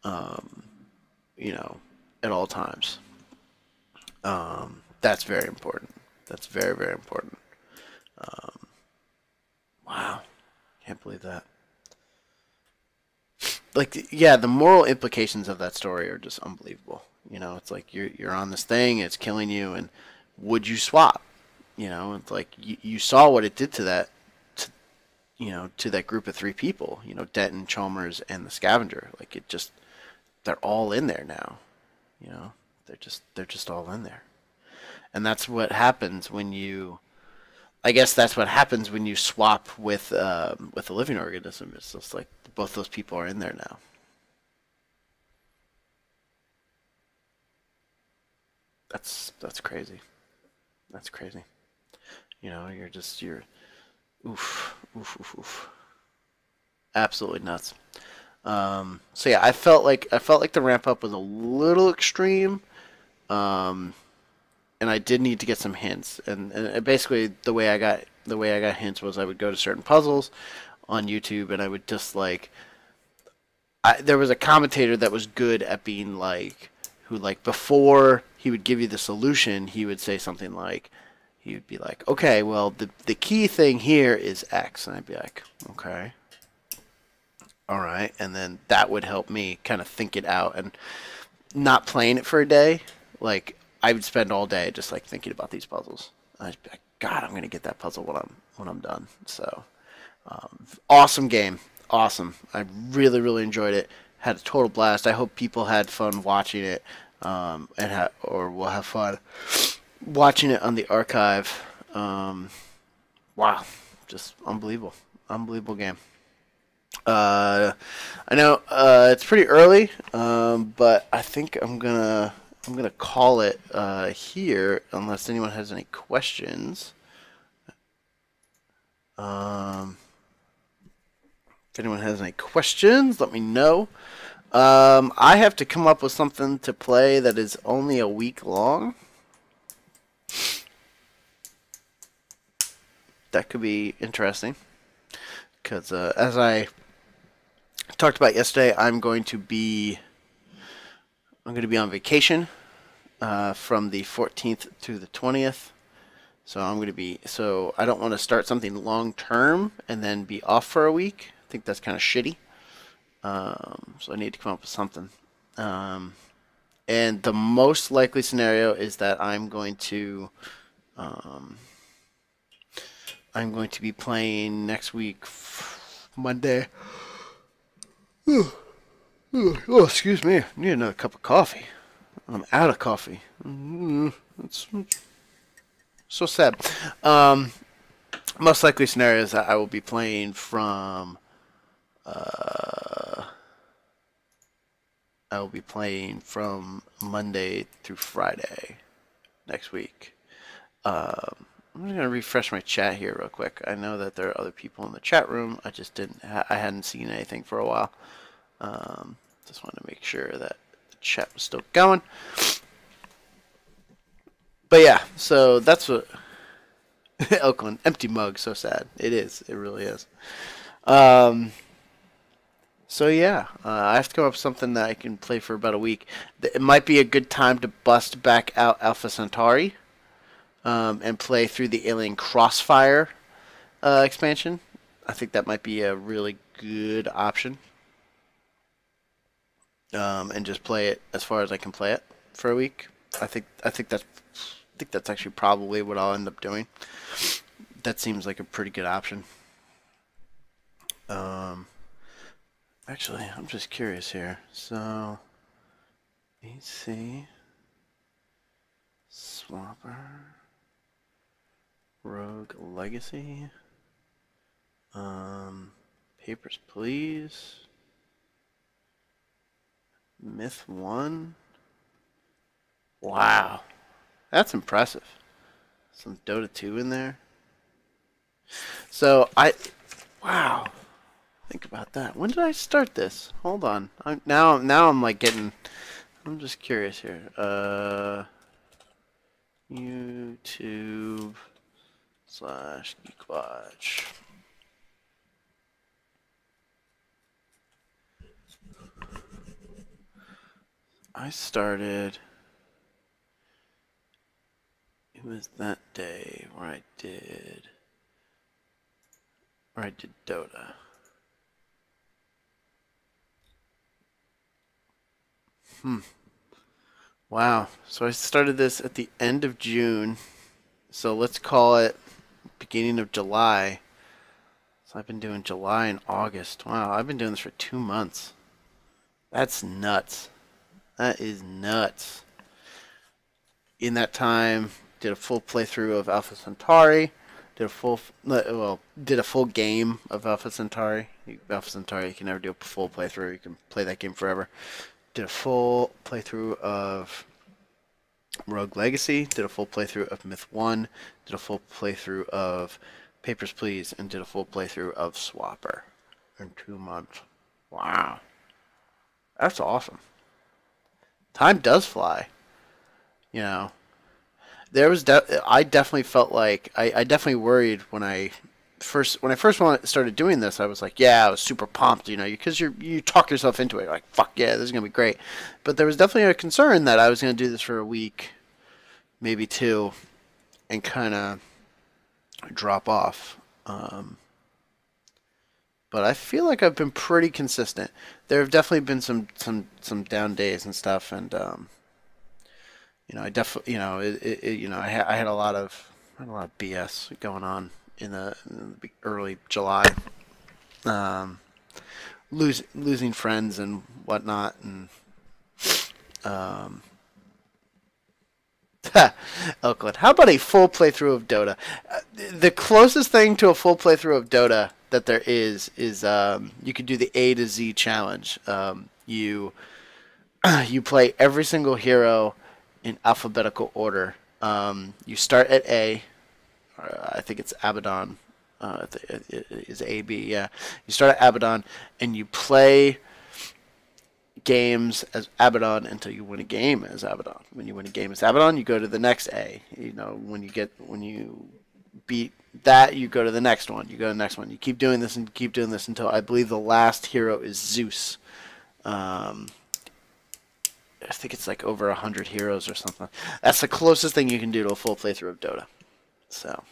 you know, at all times. That's very important. That's very, very important. Wow. Can't believe that. Like, yeah, the moral implications of that story are just unbelievable. You know, it's like you're on this thing, it's killing you, and would you swap? You know, it's like you saw what it did to that, you know, to that group of 3 people. You know, Denton, Chalmers, and the Scavenger. Like, it just, they're all in there now. You know, they're just all in there, and that's what happens when you. I guess that's what happens when you swap with a living organism. It's just like both those people are in there now. That's crazy. That's crazy. You know, you're oof, oof, oof, oof. Absolutely nuts. So yeah, I felt like the ramp up was a little extreme. Um, and I did need to get some hints. And basically the way I got hints was I would go to certain puzzles on YouTube and I would just like there was a commentator that was good at being like who like before he would give you the solution, he would say something like he would be like, "Okay, well the key thing here is X." And I'd be like, "Okay. All right." And then that would help me kind of think it out and not playing it for a day. Like I would spend all day just like thinking about these puzzles. I'd be like, "God, I'm gonna get that puzzle when I'm done." So awesome game, awesome. I really really enjoyed it. Had a total blast. I hope people had fun watching it, or will have fun watching it on the archive. Wow, just unbelievable, unbelievable game. Uh, I know it's pretty early, but I think I'm gonna call it here unless anyone has any questions. Um, if anyone has any questions, let me know. I have to come up with something to play that is only a week long. That could be interesting because as I talked about yesterday, I'm going to be on vacation from the 14th to the 20th. So I don't want to start something long term and then be off for a week. I think that's kind of shitty. So I need to come up with something. And the most likely scenario is that um, I'm going to be playing next week, Monday. Oh, excuse me. I need another cup of coffee. I'm out of coffee. It's so sad. Um, Most likely scenario is that I will be playing from. I will be playing from Monday through Friday next week. I'm just gonna refresh my chat here real quick. I know that there are other people in the chat room. I just didn't. I hadn't seen anything for a while. Um, just wanted to make sure that the chat was still going. But yeah, so that's what Oakland empty mug. So sad. It is. It really is. Um, so yeah, I have to come up with something that I can play for about a week. It might be a good time to bust back out Alpha Centauri and play through the Alien Crossfire expansion. I think that might be a really good option. And just play it as far as I can play it for a week. I think that's actually probably what I'll end up doing. That seems like a pretty good option. Actually, I'm just curious here. So, EC, Swapper, Rogue Legacy, Papers, Please, Myth 1. Wow, that's impressive. Some Dota 2 in there. So, wow. Think about that. When did I start this? Hold on. Now I'm like getting. I'm just curious here. YouTube /GeekWatch. I started. It was that day where I did Dota. Wow. So I started this at the end of June. So let's call it beginning of July. So I've been doing July and August. Wow, I've been doing this for 2 months. That's nuts. That is nuts. In that time, did a full playthrough of Alpha Centauri. Did a full game of Alpha Centauri. Alpha Centauri, you can never do a full playthrough. You can play that game forever. Did a full playthrough of Rogue Legacy, did a full playthrough of Myth 1, did a full playthrough of Papers, Please, and did a full playthrough of Swapper in 2 months. Wow. That's awesome. Time does fly. You know, I definitely felt like I definitely worried when I first started doing this. I was like, yeah, I was super pumped, you know, because you talk yourself into it. You're like, fuck yeah, this is gonna be great. But there was definitely a concern that I was gonna do this for a week, maybe 2, and kind of drop off. But I feel like I've been pretty consistent. There have definitely been some down days and stuff, and you know, I definitely, you know, you know, I had a lot of BS going on in the early July, um, losing friends and whatnot, and um, Oakland. How about a full playthrough of Dota? The closest thing to a full playthrough of Dota that there is you could do the A to Z challenge. You play every single hero in alphabetical order. You start at A. I think it's Abaddon. It is AB. Yeah, you start at Abaddon and you play games as Abaddon until you win a game as Abaddon. When you win a game as Abaddon, you go to the next A. You know, when you beat that, you go to the next one. You go to the next one. You keep doing this and keep doing this until I believe the last hero is Zeus. I think it's like over 100 heroes or something. That's the closest thing you can do to a full playthrough of Dota. So,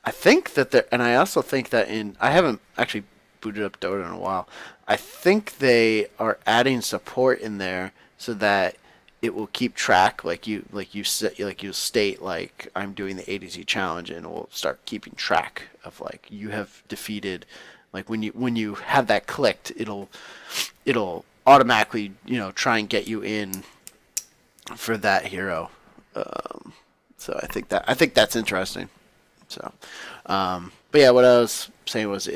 I think that there, and I also think that I haven't actually booted up Dota in a while. I think they are adding support in there so that it will keep track, like you state, like I'm doing the A to Z challenge, and it will start keeping track of like you have defeated, like when you have that clicked, it'll automatically, you know, try and get you in for that hero. So I think that's interesting. So, but yeah, what I was saying was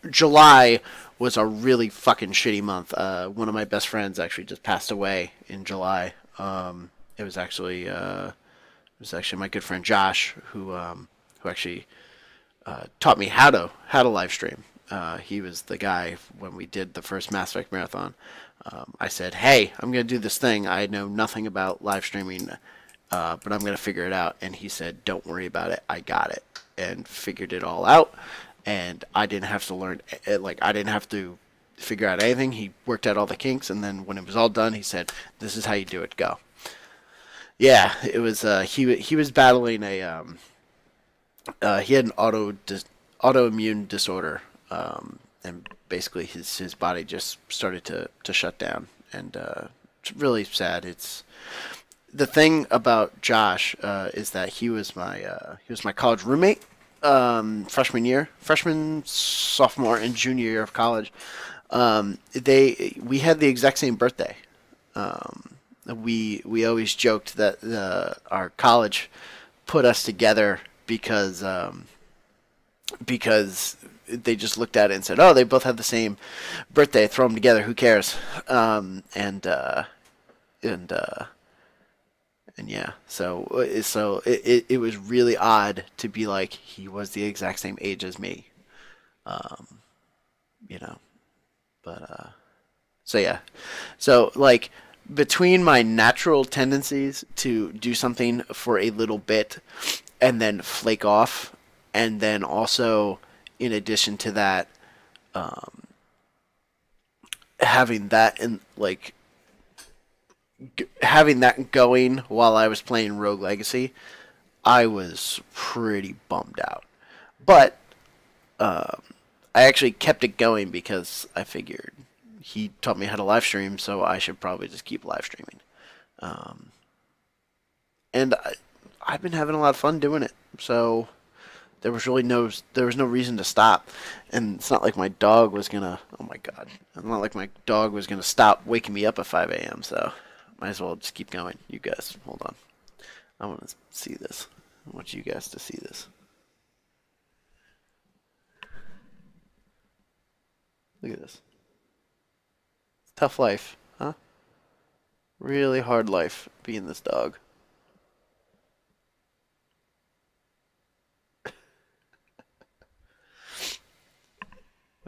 July was a really fucking shitty month. One of my best friends actually just passed away in July. It was actually my good friend Josh who actually taught me how to live stream. He was the guy when we did the first Mass Effect marathon. I said, "Hey, I'm gonna do this thing. I know nothing about live streaming, but I'm gonna figure it out." And he said, "Don't worry about it. I got it." And figured it all out. And I didn't have to learn, like I didn't have to figure out anything. He worked out all the kinks, and then when it was all done, he said, "This is how you do it. Go." Yeah, it was. He was battling a he had an autoimmune disorder, and basically his body just started to shut down, and it's really sad. It's the thing about Josh is that he was my college roommate, freshman, sophomore, and junior year of college. We had the exact same birthday. We always joked that our college put us together because they just looked at it and said, "Oh, they both have the same birthday. Throw them together. Who cares?" And yeah, so it was really odd to be like he was the exact same age as me, you know. But so yeah, so like between my natural tendencies to do something for a little bit and then flake off, and then also in addition to that, having that in like having that going while I was playing Rogue Legacy, I was pretty bummed out. But I actually kept it going because I figured he taught me how to live stream, so I should probably just keep live streaming. And I've been having a lot of fun doing it, so there was no reason to stop. And it's not like my dog was gonna, oh my god, it's not like my dog was gonna stop waking me up at 5 a.m. So might as well just keep going. You guys, hold on. I want to see this. I want you guys to see this. Look at this. Tough life, huh? Really hard life being this dog.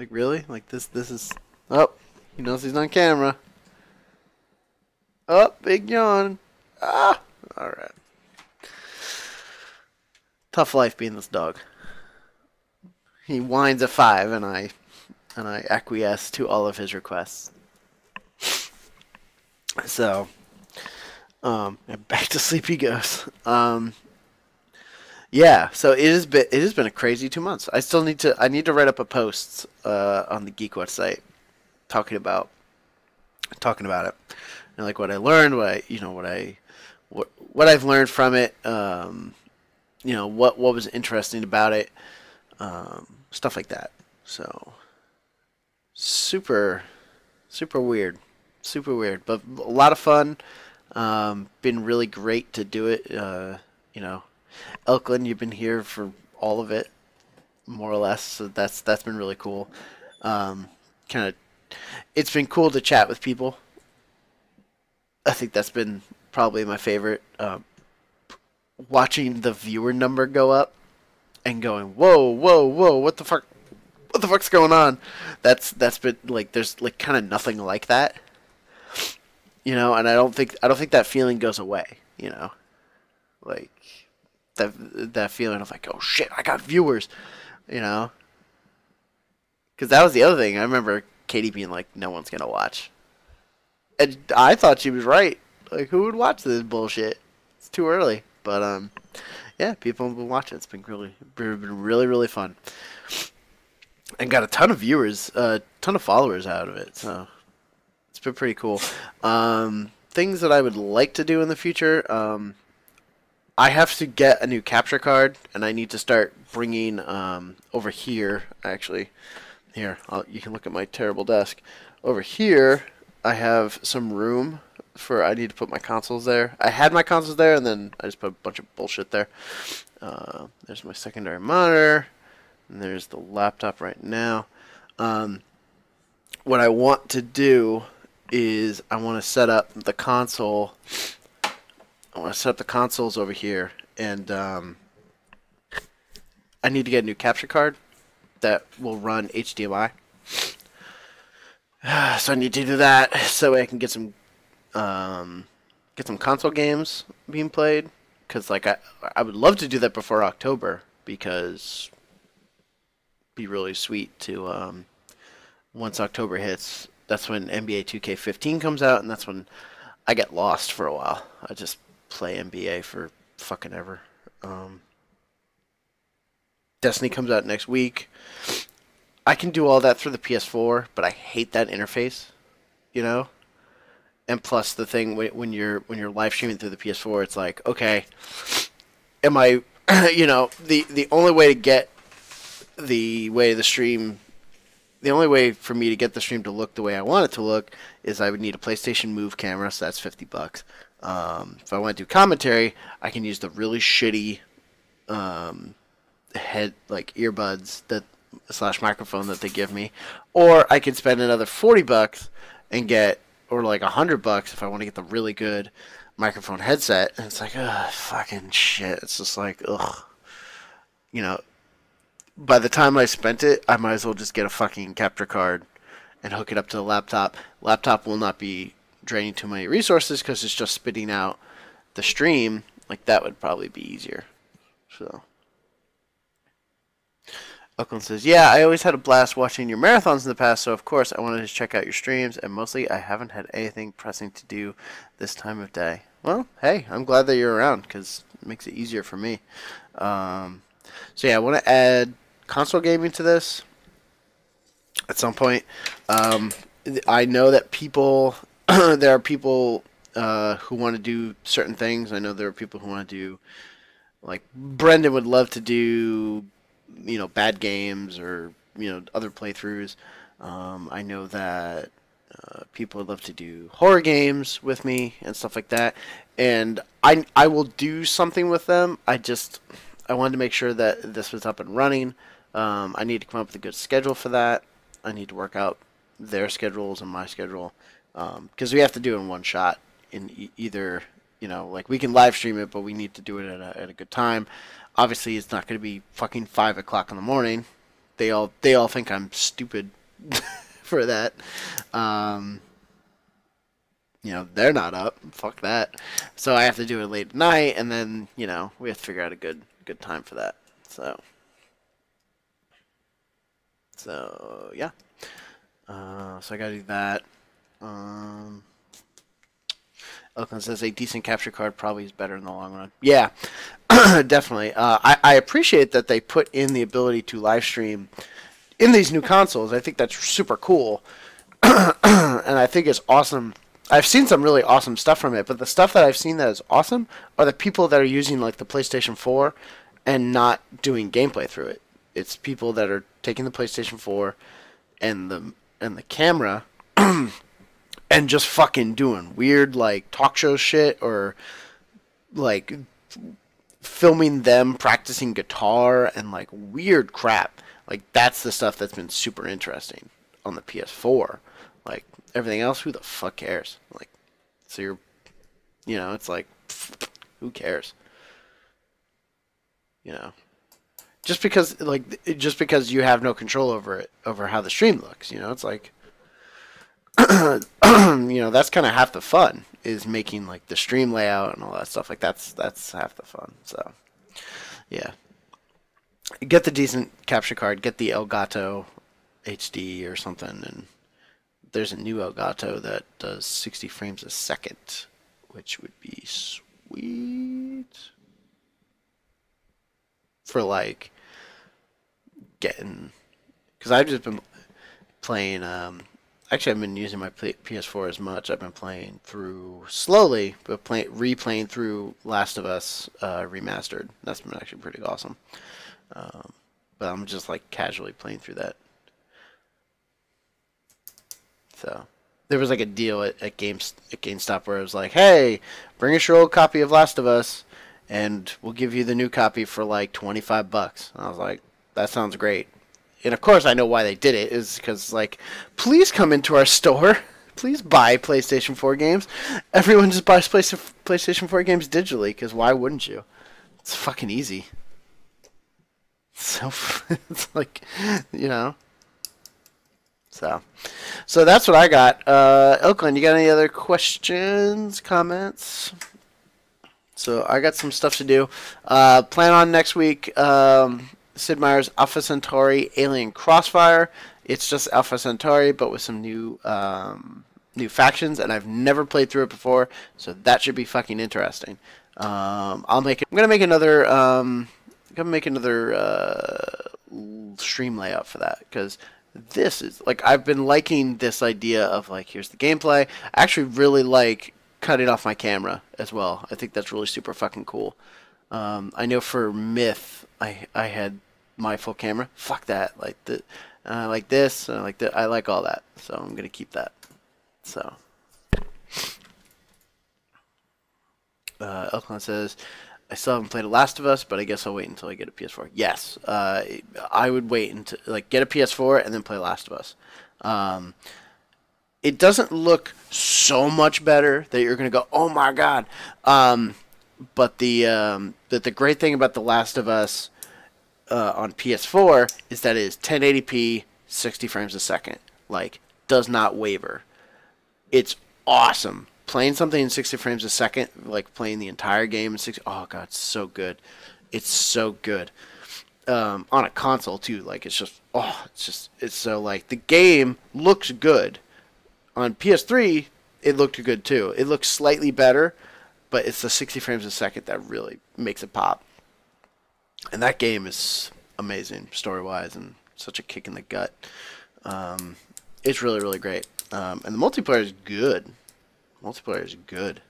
Like, really? Like, this is... Oh, he knows he's on camera. Oh, big yawn. Ah! Alright. Tough life being this dog. He whines at 5, and I acquiesce to all of his requests. So, and back to sleep he goes. Yeah, so it has been a crazy 2 months. I need to write up a post on the Geek website talking about it, and like what I learned, what I've learned from it, what was interesting about it, stuff like that. So super weird, but a lot of fun. Been really great to do it. Elkland, you've been here for all of it, more or less. So that's been really cool. It's been cool to chat with people. I think that's been probably my favorite. Watching the viewer number go up and going, whoa, what the fuck's going on? That's been like, there's like kind of nothing like that, and I don't think that feeling goes away, like that feeling of like, oh shit, I got viewers, because that was the other thing. I remember Katie being like, no one's gonna watch, and I thought she was right. Like, who would watch this bullshit? It's too early. But yeah, people have been watching. It's been really fun, and got a ton of viewers, a ton of followers out of it. So it's been pretty cool. Things that I would like to do in the future. I have to get a new capture card, and I need to start bringing over here. Actually, here you can look at my terrible desk. Over here, I have some room. I need to put my consoles there. I had my consoles there, and then I just put a bunch of bullshit there. There's my secondary monitor, and there's the laptop right now. What I want to do is I want to set up the console. I want to set up the consoles over here, and I need to get a new capture card that will run HDMI. So I need to do that so I can get some console games being played, because like I would love to do that before October, because it'd be really sweet to once October hits, that's when NBA 2K15 comes out, and that's when I get lost for a while. I just play NBA for fucking ever. Destiny comes out next week. I can do all that through the PS4, but I hate that interface, And plus, the thing when you're live streaming through the PS4, it's like, okay, am I, the only way to get the only way for me to get the stream to look the way I want it to look is I would need a PlayStation Move camera, so that's $50. If I want to do commentary, I can use the really shitty head, like earbuds / microphone that they give me, or I could spend another $40 and get, or like $100 if I want to get the really good microphone headset. And it's like, ugh, fucking shit. It's just like, ugh. By the time I spent it, I might as well just get a fucking capture card and hook it up to the laptop. Laptop will not be draining too many resources because it's just spitting out the stream. Like, that would probably be easier. So Oakland says, yeah, I always had a blast watching your marathons in the past, so of course I wanted to check out your streams, and mostly I haven't had anything pressing to do this time of day. Well, hey, I'm glad that you're around, because it makes it easier for me. So yeah, I want to add console gaming to this at some point. I know that there are people who want to do certain things. I know there are people who want to do, like, Brendan would love to do, bad games or, other playthroughs. I know that people would love to do horror games with me and stuff like that. And I will do something with them. I wanted to make sure that this was up and running. I need to come up with a good schedule for that. I need to work out their schedules and my schedule. Because we have to do it in one shot. In either, like, we can live stream it, but we need to do it at a good time. Obviously, it's not going to be fucking 5 o'clock in the morning. they all think I'm stupid for that. You know, they're not up. Fuck that. So I have to do it late at night, and then, you know, we have to figure out a good time for that. So yeah. So I gotta do that. Oakland says a decent capture card probably is better in the long run. Yeah, definitely. I appreciate that they put in the ability to live stream in these new consoles. I think that's super cool, and I think it's awesome. I've seen some really awesome stuff from it, but the stuff that I've seen that is awesome are the people that are using like the PlayStation 4 and not doing gameplay through it. It's people that are taking the PlayStation 4 and the camera and just fucking doing weird like talk show shit, or like filming them practicing guitar and like weird crap. Like that's the stuff that's been super interesting on the PS4. Like everything else, who the fuck cares? Like, so you're, you know, it's like, who cares? You know, just because you have no control over it, over how the stream looks. You know, it's like, you know, that's kind of half the fun, is making like the stream layout and all that stuff. Like that's half the fun. So, yeah, get the decent capture card, get the Elgato HD or something, and there's a new Elgato that does 60 frames a second, which would be sweet for like getting, because I've just been playing, actually I've been using my PS4 as much. I've been playing through slowly, but replaying through Last of Us Remastered. That's been actually pretty awesome. But I'm just like casually playing through that. So there was like a deal at GameStop where it was like, hey, bring us your old copy of Last of Us, and we'll give you the new copy for like $25. And I was like, that sounds great. And of course I know why they did it, is because like, please come into our store. Please buy PlayStation 4 games. Everyone just buys PlayStation 4 games digitally, because why wouldn't you? It's fucking easy. So it's like, you know. So that's what I got. Oakland, you got any other questions, comments? So I got some stuff to do. Plan on next week, Sid Meier's Alpha Centauri Alien Crossfire. It's just Alpha Centauri, but with some new factions, and I've never played through it before, so that should be fucking interesting. I'm gonna make another stream layout for that, because this is like, I've been liking this idea of like, here's the gameplay. I actually really like cutting off my camera as well. I think that's really super fucking cool. I know for Myth, I had my full camera. Fuck that. Like the like this, like that. I like all that, so I'm gonna keep that. So Elkland says, I still haven't played The Last of Us, but I guess I'll wait until I get a PS4. Yes, I would wait until like get a PS4 and then play Last of Us. It doesn't look so much better that you're gonna go, oh my god. But the great thing about The Last of Us on PS4 is that it is 1080p, 60 frames a second. Like, does not waver. It's awesome. Playing something in 60 frames a second, like playing the entire game in 60, oh god, it's so good. It's so good. On a console too, like it's so like, the game looks good. On PS3, it looked good too. It looks slightly better, but it's the 60 frames a second that really makes it pop. And that game is amazing story-wise, and such a kick in the gut. It's really, really great. And the multiplayer is good. Multiplayer is good.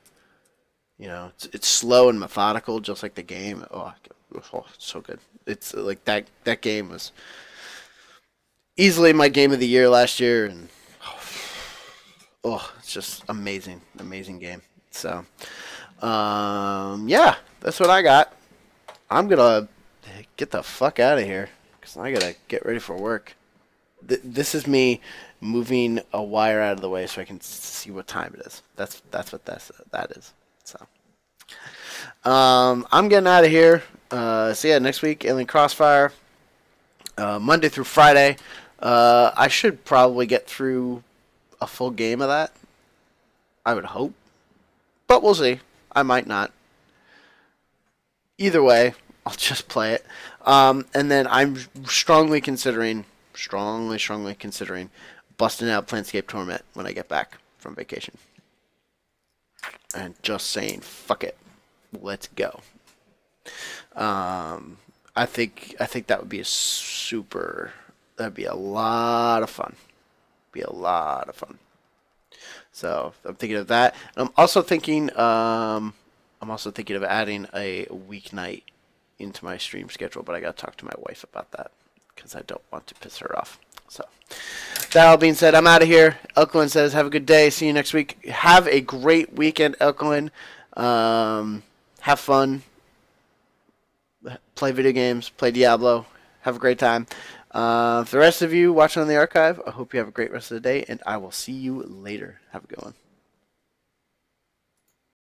You know, it's slow and methodical, just like the game. Oh, it's so good. It's like that game was easily my game of the year last year, and oh, it's just amazing, amazing game. So, yeah, that's what I got. I'm gonna get the fuck out of here because I gotta get ready for work. This is me moving a wire out of the way so I can see what time it is. That's what that is. So, I'm getting out of here. So yeah, next week, Alien Crossfire. Monday through Friday. I should probably get through a full game of that. I would hope. But we'll see. I might not. Either way, I'll just play it. And then I'm strongly considering busting out Planescape Torment when I get back from vacation. And just saying, fuck it. Let's go. I think that would be that'd be a lot of fun. Be a lot of fun. So I'm thinking of that. And I'm also thinking of adding a weeknight into my stream schedule, but I gotta talk to my wife about that because I don't want to piss her off. So that all being said, I'm out of here. Elklin says, have a good day. See you next week. Have a great weekend, Elklin. Have fun. Play video games. Play Diablo. Have a great time. For the rest of you watching on the archive, I hope you have a great rest of the day, and I will see you later. Have a good one.